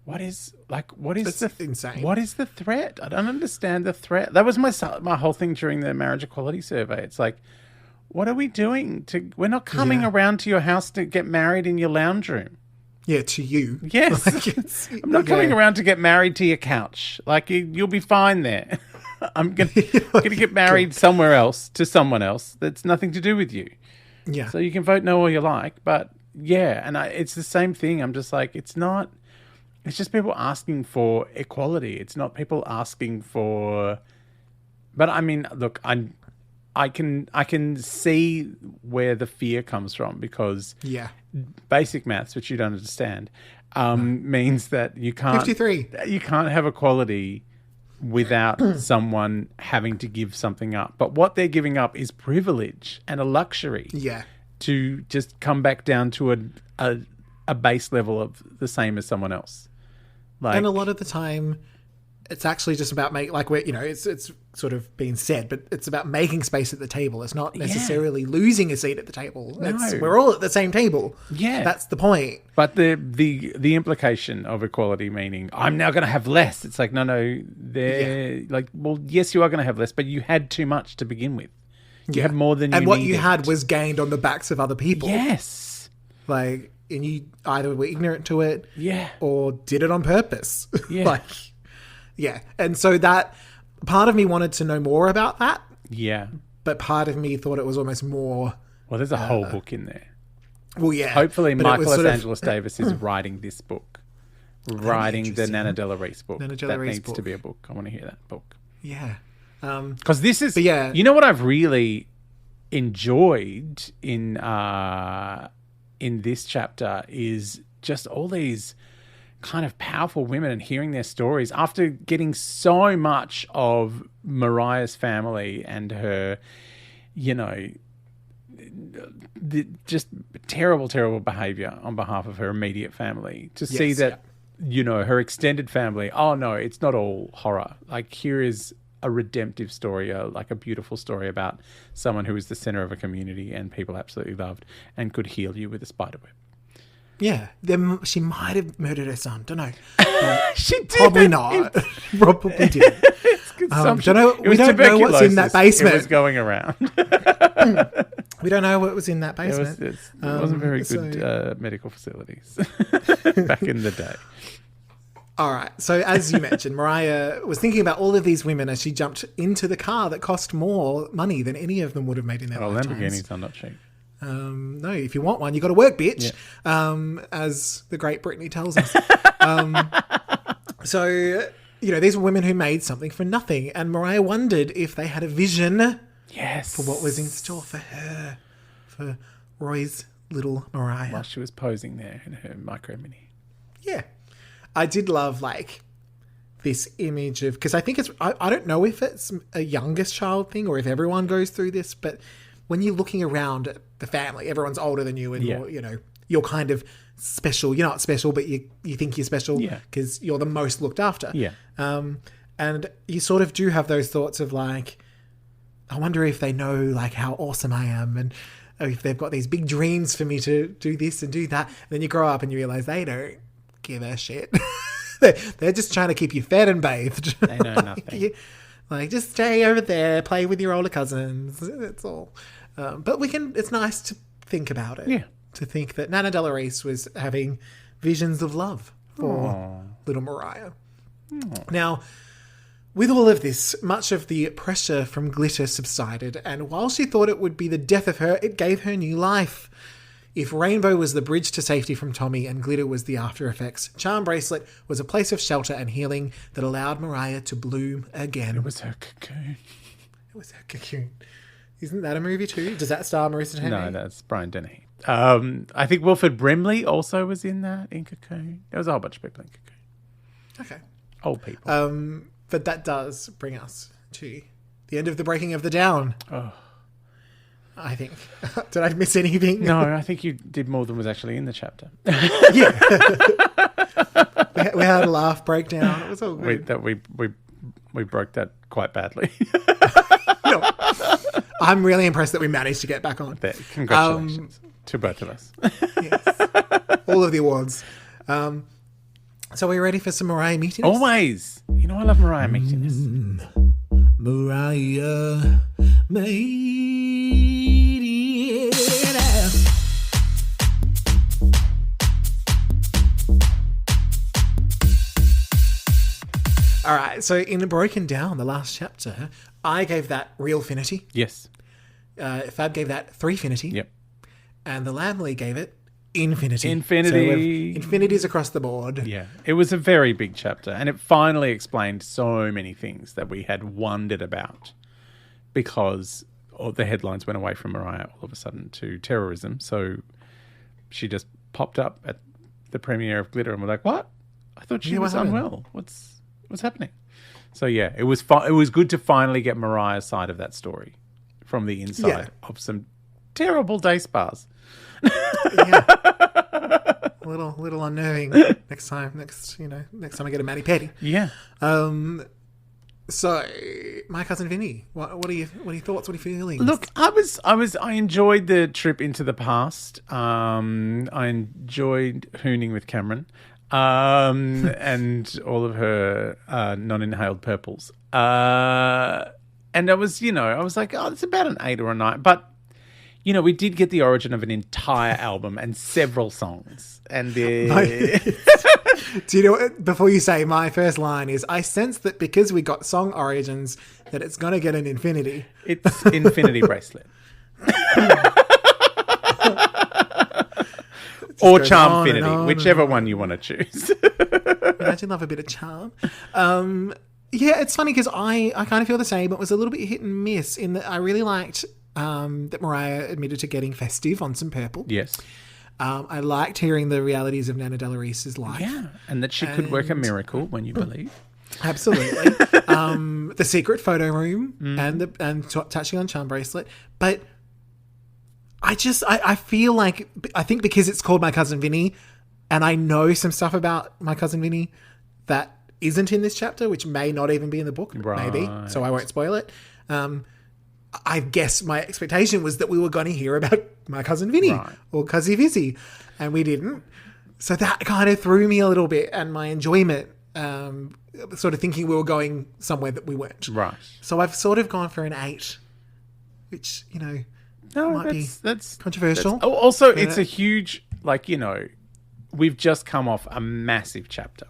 insane. What is the threat? I don't understand the threat. That was my whole thing during the marriage equality survey. It's like, what are we doing? We're not coming around to your house to get married in your lounge room. Yeah, to you. Yes. I'm not coming around to get married to your couch. Like, you'll be fine there. I'm going to get married somewhere else to someone else that's nothing to do with you. Yeah. So you can vote no all you like. But, yeah, and it's the same thing. I'm just like, it's just people asking for equality. It's not people asking for... But, I mean, look, I can see where the fear comes from, because basic maths, which you don't understand, means that you can't 53. You can't have equality without someone having to give something up. But what they're giving up is privilege and a luxury. Yeah. To just come back down to a base level of the same as someone else. And a lot of the time, it's actually just about it's sort of been said, but it's about making space at the table. It's not necessarily losing a seat at the table. No. We're all at the same table. Yeah. That's the point. But the implication of equality meaning, I'm now going to have less. It's like, no, yes, you are going to have less, but you had too much to begin with. You had more than you needed. And what you had was gained on the backs of other people. Yes. And you either were ignorant to it or did it on purpose. Yeah. And so that part of me wanted to know more about that. Yeah. But part of me thought it was almost more... Well, there's a whole book in there. Well, yeah. Hopefully Michael S. Angeles Davis is writing this book. Writing the Nanna Della Reese book. That needs to be a book. I want to hear that book. Yeah. Because this is... You know what I've really enjoyed in this chapter is just all these kind of powerful women and hearing their stories after getting so much of Mariah's family and her, just terrible, terrible behavior on behalf of her immediate family. To see that, her extended family, oh no, it's not all horror. Like, here is a redemptive story, like a beautiful story about someone who was the center of a community and people absolutely loved and could heal you with a spiderweb. Yeah, she might have murdered her son. Don't know. She did. Probably not. Probably did. We don't know what's in that basement. It was going around. We don't know what was in that basement. It wasn't very good medical facilities back in the day. All right. So as you mentioned, Mariah was thinking about all of these women as she jumped into the car that cost more money than any of them would have made in their lifetimes. Lamborghinis are not cheap. No, if you want one, you got to work, bitch. Yeah. As the great Britney tells us. So, these were women who made something for nothing. And Mariah wondered if they had a vision for what was in store for her, for Roy's little Mariah. While she was posing there in her micro mini. Yeah. I did love, this image of... Because I think it's... I don't know if it's a youngest child thing or if everyone goes through this, but when you're looking around at the family, everyone's older than you and you're kind of special. You're not special, but you think you're special because you're the most looked after. Yeah. And you sort of do have those thoughts of I wonder if they know how awesome I am and if they've got these big dreams for me to do this and do that. And then you grow up and you realize they don't give a shit. They're just trying to keep you fed and bathed. They know nothing. Just stay over there, play with your older cousins. That's all. But it's nice to think about it. Yeah. To think that Nanna Della Reese was having visions of love for little Mariah. Aww. Now, with all of this, much of the pressure from glitter subsided, and while she thought it would be the death of her, it gave her new life. If rainbow was the bridge to safety from Tommy and glitter was the after effects, Charmbracelet was a place of shelter and healing that allowed Mariah to bloom again. It was her cocoon. It was her cocoon. Isn't that a movie too? Does that star Marissa Tomei? No, that's Brian Dennehy. I think Wilfred Brimley also was in that, in Cocoon. There was a whole bunch of people in Cocoon. Okay. Old people. But that does bring us to the end of the Breaking of the Down. Oh. I think. Did I miss anything? No, I think you did more than was actually in the chapter. Yeah. we had a laugh breakdown. It was all good. We broke that quite badly. No. I'm really impressed that we managed to get back on. Congratulations to both of us. Yes. All of the awards. So are we ready for some Mariah meetings? Always. I love Mariah meetings. Mariah made it. All right, so in Broken Down, the last chapter, I gave that Realfinity. Yes. Fab gave that 3finity. Yep. And the Lamley gave it Infinity. Infinity. So infinities across the board. Yeah. It was a very big chapter, and it finally explained so many things that we had wondered about because all the headlines went away from Mariah all of a sudden to terrorism. So she just popped up at the premiere of Glitter and we're like, what? I thought she was unwell. What's happening? So yeah, it was good to finally get Mariah's side of that story from the inside of some terrible day spas. Yeah. A little unnerving next time I get a mani-pedi. Yeah. So My Cousin Vinny, what are your thoughts? What are your feelings? Look, I enjoyed the trip into the past. I enjoyed hooning with Cameron. And all of her non-inhaled purples. And I was like, oh, it's about an 8 or a 9. But, we did get the origin of an entire album and several songs. And do you know what, before you say, my first line is, I sense that because we got song origins, that it's going to get an infinity. It's Infinity Bracelet. Or Charmfinity, whichever one you want to choose. I do love a bit of charm. Yeah, it's funny because I kind of feel the same. It was a little bit hit and miss in that I really liked that Mariah admitted to getting festive on some purple. Yes. I liked hearing the realities of Nanna Della Reese's life. Yeah, and that she could work a miracle when you believe. Absolutely. The secret photo room and touching on Charmbracelet. But I feel like, I think because it's called My Cousin Vinny and I know some stuff about My Cousin Vinny that isn't in this chapter, which may not even be in the book, maybe, so I won't spoil it. I guess my expectation was that we were going to hear about My Cousin Vinny or Cousin Vizzy, and we didn't. So that kind of threw me a little bit, and my enjoyment, sort of thinking we were going somewhere that we weren't. Right. So I've sort of gone for an 8, which, might be controversial. Also, it's a huge, we've just come off a massive chapter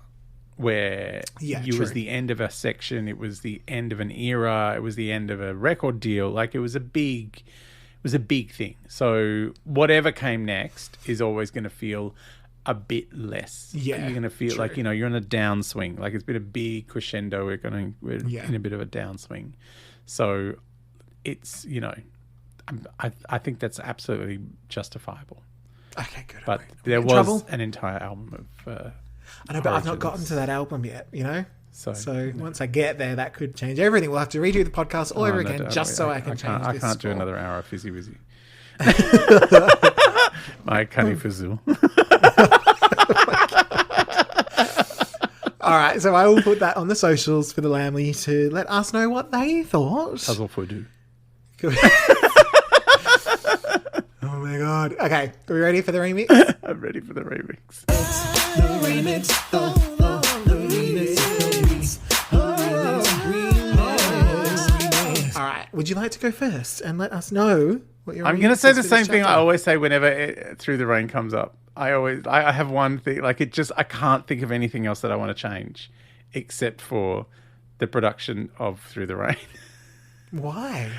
where it was the end of a section, it was the end of an era, it was the end of a record deal. It was a big was a big thing. So whatever came next is always going to feel a bit less. Yeah, you're going to feel true. like, you're in a downswing. Like it's been a big crescendo. We're in a bit of a downswing. So it's, I think that's absolutely justifiable. Okay, good. But okay. there was Trouble? an entire album of I know, but I've not gotten to that album yet, So once I get there, that could change everything. We'll have to redo the podcast all over again just so I can change I this can't do score. another hour of Fizzy Wizzy. My Cunny Fizzle. All right, so I will put that on the socials for the Lamley to let us know what they thought. Puzzle for do. Oh my god. Okay, are we ready for the remix? I'm ready for the remix. The remix. The remix. All right, would you like to go first and let us know what your I'm going to remix say is the for same this thing I chapter? always say whenever Through the Rain comes up. I have one thing, I can't think of anything else that I want to change except for the production of Through the Rain. Why?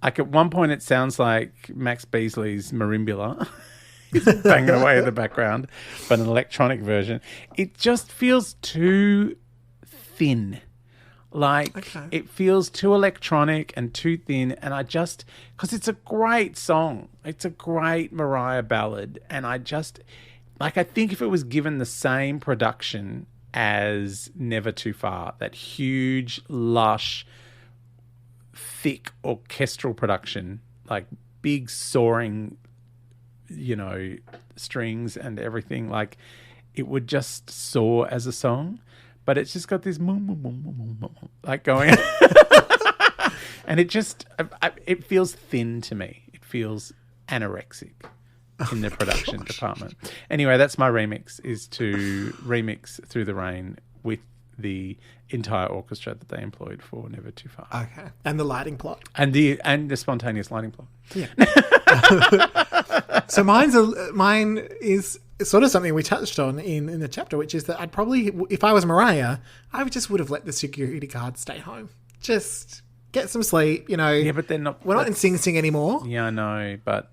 Like at one point it sounds like Max Beasley's Marimbula. He's banging away in the background, but an electronic version. It just feels too thin. Like it feels too electronic and too thin, and because it's a great song. It's a great Mariah ballad, and I think if it was given the same production as Never Too Far, that huge, lush, thick orchestral production, like big soaring, strings and everything, like it would just soar as a song. But it's just got this like going, and it feels thin to me. It feels anorexic in the production department. Anyway, that's my remix, is to remix Through the Rain with the entire orchestra that they employed for Never Too Far. Okay, and the lighting plot. And the spontaneous lighting plot. Yeah. So mine is sort of something we touched on in the chapter, which is that I'd probably, if I was Mariah, I would have let the security guard stay home. Just get some sleep, Yeah, but they're not. We're not in Sing Sing anymore. Yeah, I know, but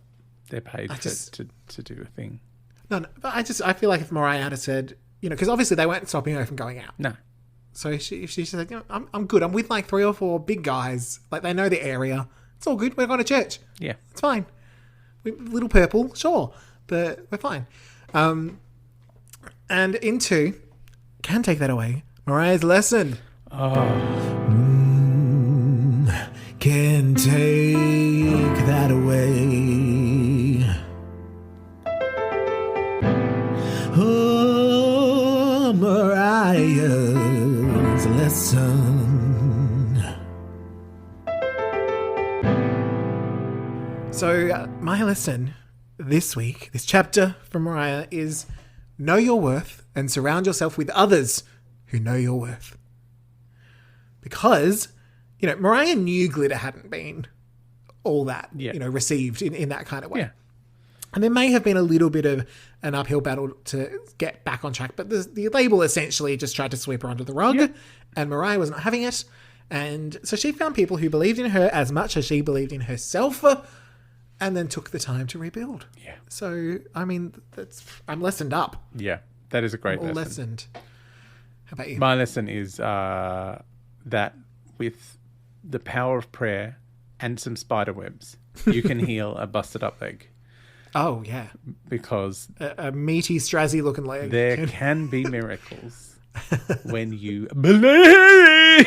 they're paid to do a thing. No, but I feel like if Mariah had said, because obviously they weren't stopping her from going out. No. So if she said, I'm good. I'm with like 3 or 4 big guys. Like they know the area. It's all good. We're going to church. Yeah. It's fine. Little purple, sure. But we're fine. And into, can take that away, Mariah's lesson. Can take that away. Oh, Mariah's lesson. So my lesson this week, this chapter from Mariah, is know your worth and surround yourself with others who know your worth. Because, Mariah knew glitter hadn't been all that, received in that kind of way. Yeah. And there may have been a little bit of an uphill battle to get back on track, but the label essentially just tried to sweep her under the rug, and Mariah was not having it. And so she found people who believed in her as much as she believed in herself, and then took the time to rebuild. Yeah. So, I'm lessoned up. Yeah, that is a great lesson. Lessened. How about you? My lesson is that with the power of prayer and some spider webs, you can heal a busted up leg. Oh, yeah. Because a meaty, strazzy looking leg. There can be miracles when you believe.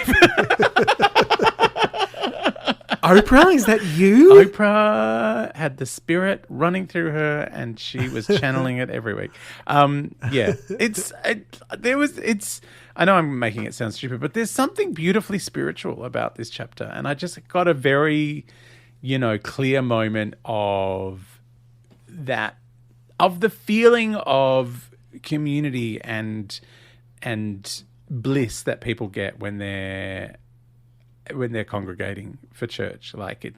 Oprah, is that you? Oprah had the spirit running through her, and she was channeling it every week. Yeah, I know I'm making it sound stupid, but there's something beautifully spiritual about this chapter, and I just got a very, clear moment of the feeling of community and bliss that people get when they're congregating for church. Like you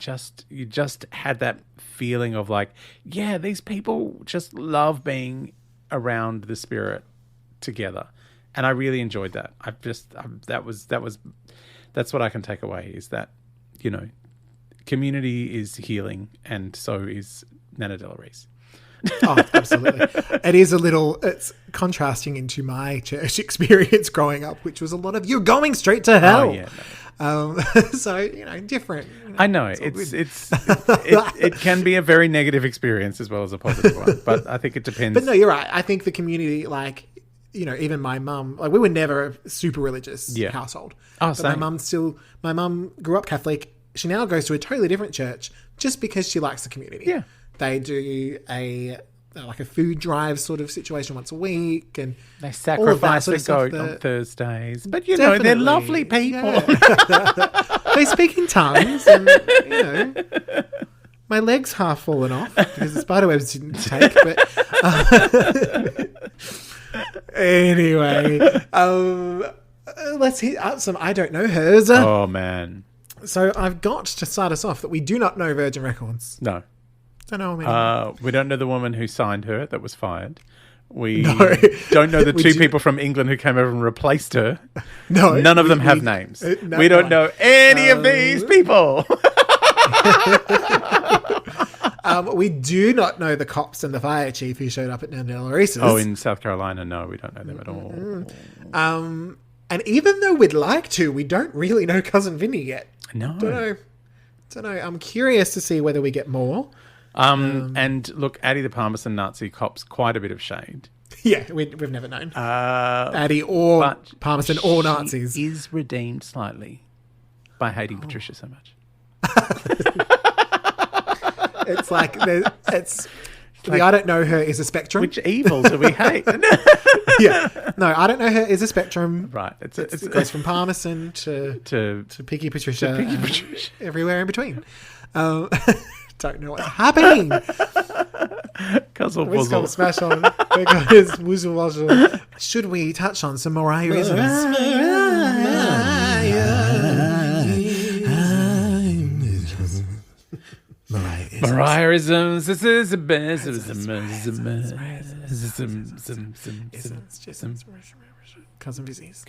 just had that feeling of like, yeah, these people just love being around the Spirit together, and I really enjoyed that. That's what I can take away, is that Community is healing, and so is Nanna Della Reese. Oh, absolutely. It's contrasting into my church experience growing up, which was a lot of you're going straight to hell. Oh, yeah. No. So, different. I know it can be a very negative experience as well as a positive one, but I think it depends. But no, you're right. I think the community, even my mum, we were never a super religious household. Oh, but same. my mum grew up Catholic. She now goes to a totally different church just because she likes the community. Yeah. They do a food drive sort of situation once a week, and they sacrifice the goat on Thursdays. But they're lovely people. Yeah. They speak in tongues, and my leg's half fallen off because the spiderwebs didn't take. But anyway, let's hit up some I don't know hers. Oh man! So I've got to start us off that we do not know Virgin Records. No. Don't know anyone. We don't know the woman who signed her that was fired. We don't know the two people from England who came over and replaced her. No, none of them have names. We don't know any of these people. We do not know the cops and the fire chief who showed up at Nanna Della Reese's. Oh, in South Carolina, no, we don't know them at all. And even though we'd like to, we don't really know Cousin Vinny yet. No. Don't know. I'm curious to see whether we get more. And look, Addie the Parmesan Nazi cops quite a bit of shade. Yeah, we've never known. Addie or Parmesan or Nazis. She is redeemed slightly by hating Patricia so much. It's like the I don't know her is a spectrum. Which evil do we hate? Yeah. No, I don't know her is a spectrum. Right. It goes from Parmesan to Picky Patricia. Everywhere in between. Don't know what's happening. Cuzzle Whiskey smash on. Because wuzzle wuzzle. Should we touch on some Mariah-isms? Mariah-isms. This is the best. Cousin Vizzy's.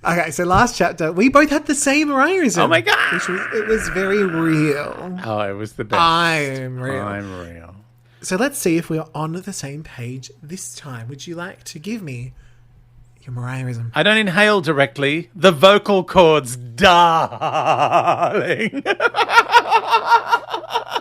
Okay, so last chapter, we both had the same Mariah-ism. Oh my God. It was very real. Oh, it was the best. I'm real. I'm real. So let's see if we're on the same page this time. Would you like to give me your Mariah-ism? I don't inhale directly. The vocal cords, darling.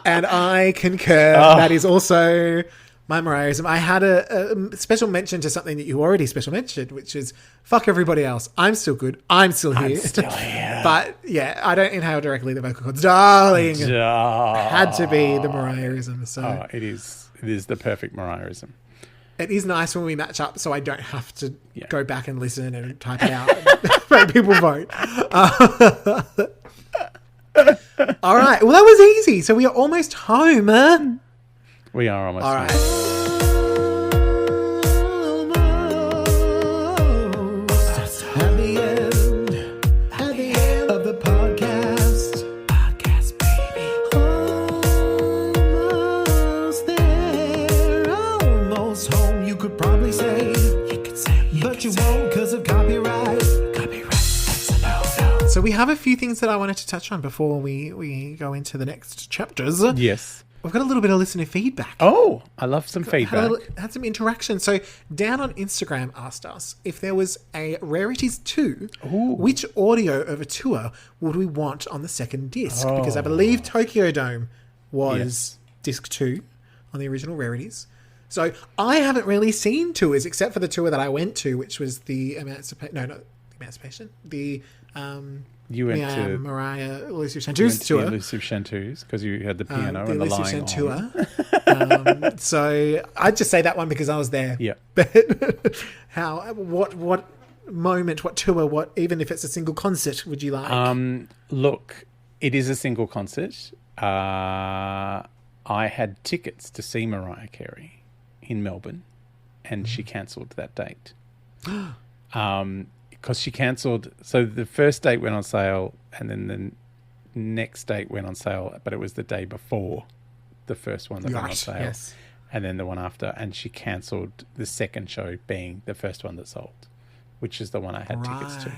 And I concur. That is also my Mariah-ism. I had a special mention to something that you already special mentioned, which is fuck everybody else. I'm still good. I'm still here. But yeah, I don't inhale directly the vocal cords. Darling. Had to be the Mariah-ism. So. It is the perfect Mariah-ism. It is nice when we match up so I don't have to go back and listen and type it out and make people vote. All right. Well, that was easy. So we are almost home. We are almost all right. At the end of the podcast, baby. Almost there, almost home. You could probably say, but you won't because of copyright. That's a no. So we have a few things that I wanted to touch on before we go into the next chapters. Yes. We've got a little bit of listener feedback. Oh, I love some feedback. Had some interaction. So Dan on Instagram asked us if there was a Rarities 2, which audio of a tour would we want on the second disc? Because I believe Tokyo Dome was disc 2 on the original Rarities. So I haven't really seen tours except for the tour that I went to, which was the Emancipation. No, not the Emancipation. The you went to Mariah Elusive Chanteuse tour. The Elusive Chanteuse because you had the piano and the Elusive lying tour. So I'd just say that one because I was there. Yeah. But what moment, what tour, what even if it's a single concert, would you like? Look, it is a single concert. I had tickets to see Mariah Carey in Melbourne, and she cancelled that date. Because she cancelled, so the first date went on sale, and then the next date went on sale, but it was the day before the first one that went on sale, and then the one after, and she cancelled the second show being the first one that sold, which is the one I had tickets to.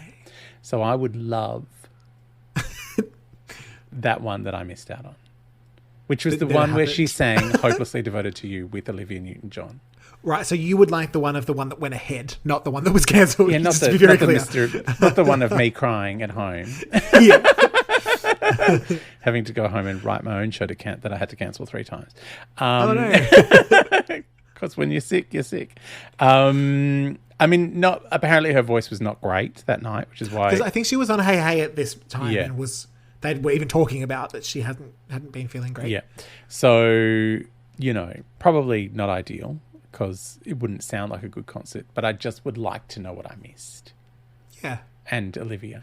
So I would love that one that I missed out on, which was That the never one where happened. she sang "Hopelessly Devoted to You" with Olivia Newton-John. Right, so you would like the one that went ahead, not the one that was cancelled. Yeah, not just the, to be very not, the clear. not the one of me crying at home, Yeah. having to go home and write my own show that I had to cancel 3 times. Oh no. Because when you're sick, you're sick. Apparently her voice was not great that night, which is why. Because I think she was on Hey Hey at this time, Yeah. and they were even talking about that she hadn't been feeling great. Yeah. So, probably not ideal because it wouldn't sound like a good concert, but I just would like to know what I missed. Yeah. And Olivia.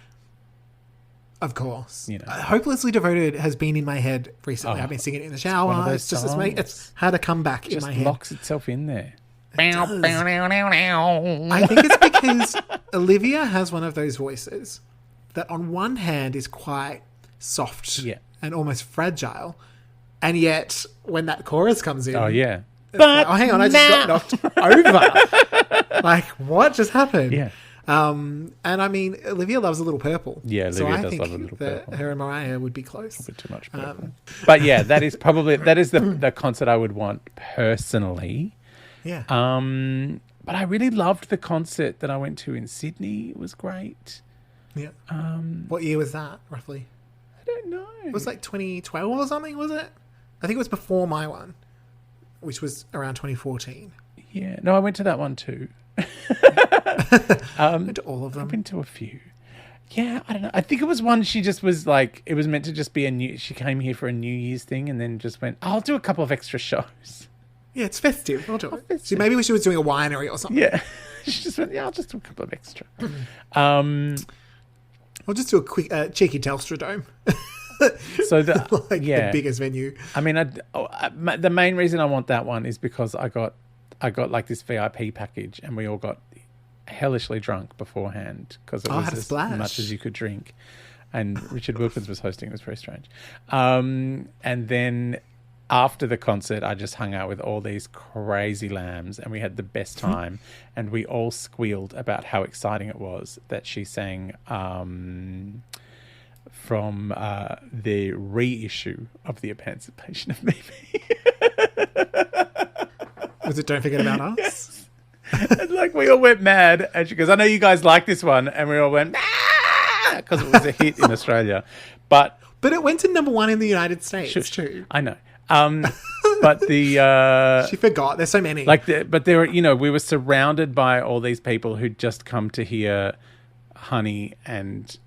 Of course. You know. Hopelessly Devoted has been in my head recently. I've been singing it in the shower. one of those It's had a comeback in Just my head. locks itself in there. does. I think it's because Olivia has one of those voices that on one hand is quite soft Yeah. and almost fragile, and yet when that chorus comes in, Oh, yeah. it's like, oh, hang on, I just got knocked over. Like, what just happened? Yeah. And I mean, Olivia loves a little purple. Yeah, so Olivia I does think love a little that purple. her and Mariah would be close. Bit too much purple. But yeah, that is the concert I would want personally. Yeah. But I really loved the concert that I went to in Sydney. It was great. Yeah. What year was that, roughly? I don't know. It was like 2012 or something, was it? I think it was before my one, which was around 2014. Yeah. No, I went to that one too. Went to all of I've them. been to a few. Yeah, I don't know. I think it was one she just was like, it was meant to just be she came here for a New Year's thing and then just went, I'll do a couple of extra shows. Yeah, it's festive. I'll do it. festive. So maybe she was doing a winery or something. Yeah. She just went, I'll just do a couple of extra. I'll just do a quick, cheeky Telstra Dome. So the The biggest venue. I mean, the main reason I want that one is because I got like this VIP package, and we all got hellishly drunk beforehand because it was had a as splash. much as you could drink. And Richard Wilkins was hosting. It was very strange. And then after the concert, I just hung out with all these crazy lambs, and we had the best time. And we all squealed about how exciting it was that she sang from the reissue of the Emancipation of Mimi. Was it Don't Forget About Us? Yes. And like we all went mad, and she goes, I know you guys like this one, and we all went because it was a hit in Australia, but But it went to number 1 in the United States too. I know. But the She forgot. There's so many. but there were, we were surrounded by all these people who'd just come to hear Honey and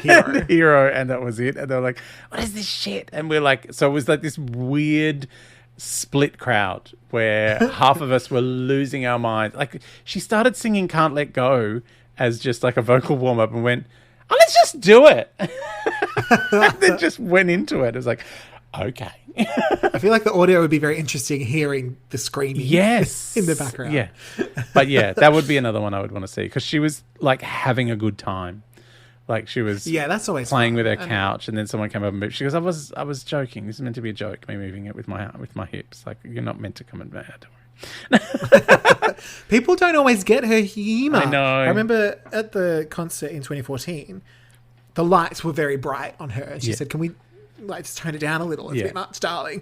Hero, and that was it. And they were like, what is this shit? And we're like, so it was like this weird split crowd where half of us were losing our minds. Like she started singing Can't Let Go as just like a vocal warm-up and went, oh, let's just do it. And then just went into it. It was like, okay. I feel like the audio would be very interesting hearing the screaming Yes. in the background. Yeah. But yeah, that would be another one I would want to see because she was like having a good time. Like she was that's always playing fun. with her couch, and then someone came up and moved. She goes, I was joking. This is meant to be a joke, me moving it with my hips. Like you're not meant to come and don't worry. People don't always get her humour. I know. I remember at the concert in 2014, the lights were very bright on her. And she said, can we just tone it down a little? It's a bit much, darling.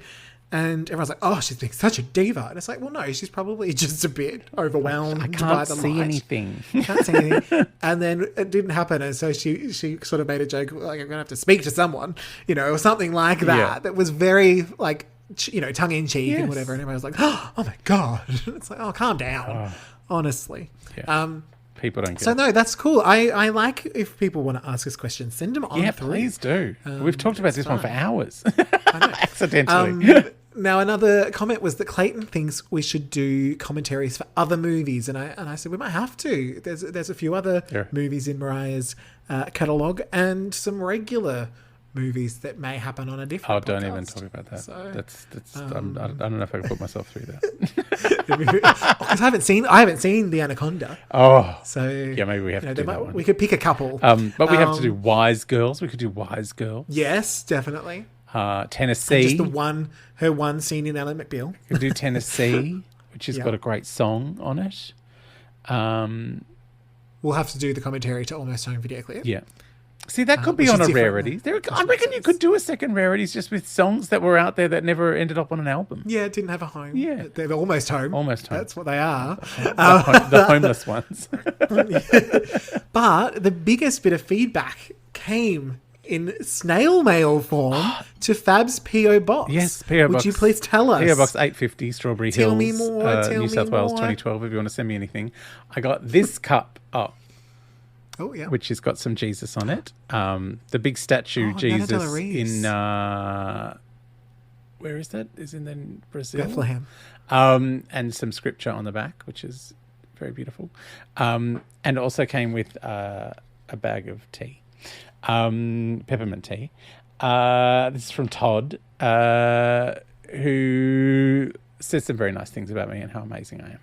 And everyone's like, oh, she's being such a diva. And it's like, well, no, she's probably just a bit overwhelmed I by can't the see light. anything. Can't see anything. And then it didn't happen. And so she sort of made a joke, like, I'm going to have to speak to someone, or something like that. Yeah. That was very, like, tongue in cheek Yes. and whatever. And everyone was like, oh my God. It's like, oh, calm down. Honestly. Yeah. People don't get So it. no, that's cool. I like if people want to ask us questions, send them on Yeah, through. please do. We've talked about this one for hours. Accidentally. Now, another comment was that Clayton thinks we should do commentaries for other movies, and I said we might have to. There's a few other movies in Mariah's catalogue and some regular movies that may happen on a different. Don't podcast. even talk about that. So, That's I don't know if I can put myself through that. because I haven't seen the Anaconda. Oh, So yeah, maybe we have to do that one. We could pick a couple. But we have to do Wise Girls. We could do Wise Girl. Yes, definitely. Tennessee. Just her one scene in Ellen McBeal. We could do Tennessee, which has got a great song on it. We'll have to do the commentary to Almost Home video clip. Yeah. See, that could be which on a is different. rarity. I reckon you could do a second rarities just with songs that were out there that never ended up on an album. Yeah, it didn't have a home. Yeah. They're almost home. Almost home. That's what they are. The homeless ones. But the biggest bit of feedback came in snail mail form to Fab's P.O. Box. Yes, P.O. Box. Would you please tell us? P.O. Box 850, Strawberry Tell Hills, me more, New South Wales, 2012, if you want to send me anything. I got this cup Oh, yeah. which has got some Jesus on it. The big statue Nanna Jesus Della Reese. in... where is that? Is in Brazil? Bethlehem. And some scripture on the back, which is very beautiful. And also came with a bag of tea. Peppermint tea. This is from Todd, who says some very nice things about me and how amazing I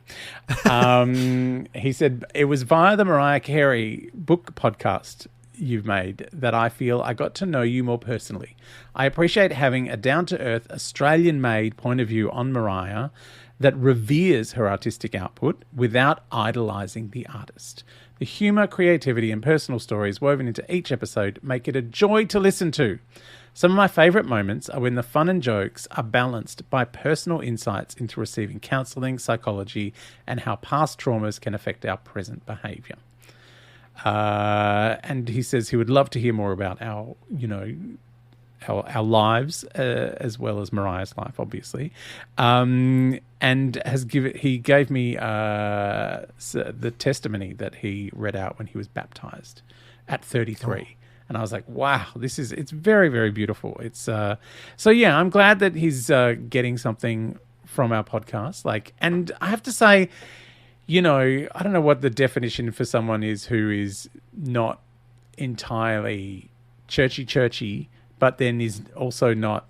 am. He said, it was via the Mariah Carey book podcast you've made that I feel I got to know you more personally. I appreciate having a down-to-earth, Australian-made point of view on Mariah that reveres her artistic output without idolising the artist. The humour, creativity and personal stories woven into each episode make it a joy to listen to. Some of my favourite moments are when the fun and jokes are balanced by personal insights into receiving counselling, psychology and how past traumas can affect our present behaviour. And he says he would love to hear more about our lives, as well as Mariah's life, obviously. And he gave me the testimony that he read out when he was baptized at 33. Oh. And I was like, wow, it's very, very beautiful. It's so yeah, I'm glad that he's getting something from our podcast. And I have to say, I don't know what the definition for someone is who is not entirely churchy, but then is also not,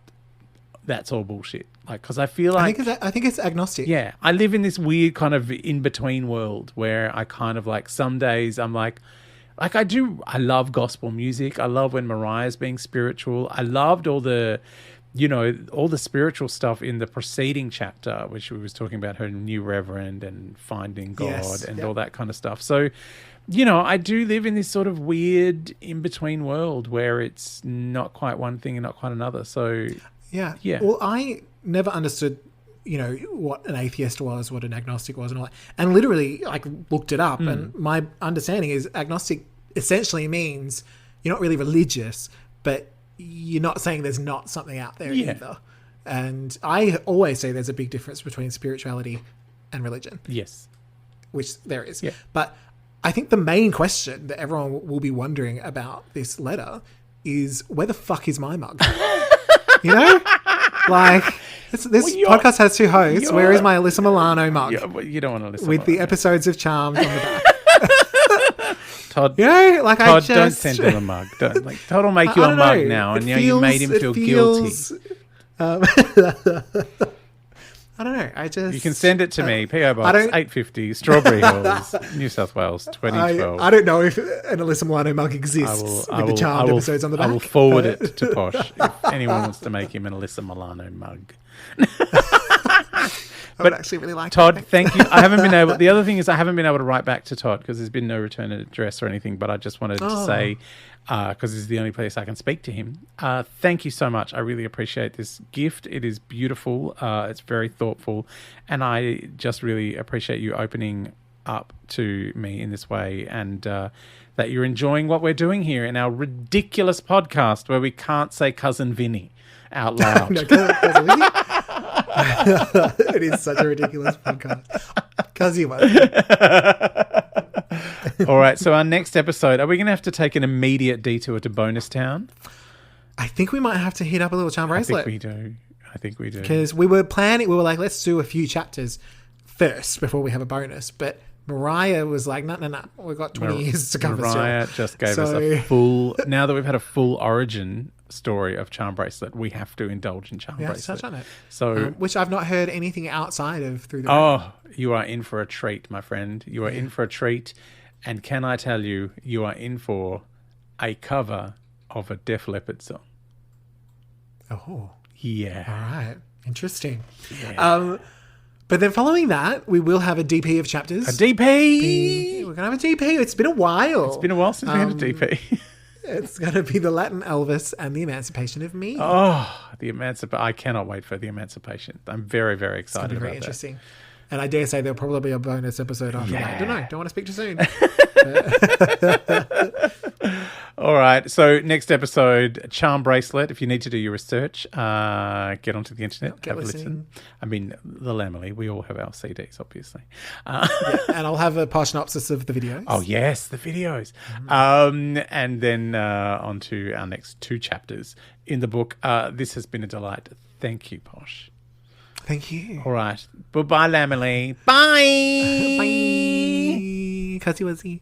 that's all bullshit. Because I feel like... I think it's agnostic. Yeah. I live in this weird kind of in-between world where I kind of some days I'm I love gospel music. I love when Mariah's being spiritual. I loved all the spiritual stuff in the preceding chapter, which we was talking about her new reverend and finding God and all that kind of stuff. So, I do live in this sort of weird in-between world where it's not quite one thing and not quite another. So, yeah. Well, I never understood, what an atheist was, what an agnostic was and all that. And literally, looked it up. And my understanding is agnostic essentially means you're not really religious, but you're not saying there's not something out there either. And I always say there's a big difference between spirituality and religion. Yes. Which there is. Yeah. But I think the main question that everyone will be wondering about this letter is, where the fuck is my mug? This podcast has two hosts. Where is my Alyssa Milano mug? You don't want to listen with the episodes of Charmed on the back. Todd, Todd, don't send him a mug. Todd will make you a mug now, and you made him feel guilty. I don't know. You can send it to me. P.O. Box 850, Strawberry Hills, New South Wales, 2012. I don't know if an Alyssa Milano mug exists with the Charmed episodes on the back. I will forward it to Posh if anyone wants to make him an Alyssa Milano mug. I would actually really like Todd, thank you. The other thing is I haven't been able to write back to Todd because there's been no return address or anything, but I just wanted to say, because this is the only place I can speak to him, thank you so much. I really appreciate this gift. It is beautiful. It's very thoughtful. And I just really appreciate you opening up to me in this way and that you're enjoying what we're doing here in our ridiculous podcast where we can't say Cousin Vinny out loud. No, Cousin Vinny? It is such a ridiculous podcast. Cuzzy one. All right, so our next episode, are we going to have to take an immediate detour to Bonus Town? I think we might have to hit up a little Charmbracelet. I think we do. Because we were let's do a few chapters first before we have a bonus. But Mariah was like, no, we've got 20 years to cover. Mariah just gave us a full, now that we've had a full origin story of Charmbracelet, we have to indulge in Charmbracelet. Yeah, touch on it. So, which I've not heard anything outside of Through the Rain. You are in for a treat, my friend. You are in for a treat. And can I tell you, you are in for a cover of a Def Leppard song. Oh. Yeah. All right. Interesting. Yeah. But then following that, we will have a DP of chapters. A DP! We're going to have a DP. It's been a while. It's been a while since we had a DP. It's going to be the Latin Elvis and the Emancipation of Me. Oh, I cannot wait for the Emancipation. I'm very, very It's going excited to be very about interesting. And I dare say there'll probably be a bonus episode after that. I don't know. Don't want to speak too soon. All right. So next episode, Charmbracelet. If you need to do your research, get onto the internet. Get have a listening. listen. I mean, the Lamely. We all have our CDs, obviously. Yeah, and I'll have a posh synopsis of the videos. Oh, yes, the videos. And then on to our next 2 chapters in the book. This has been a delight. Thank you, Posh. Thank you. All right. Bye-bye, Lamely. Bye. Bye. Cuzzy wuzzy.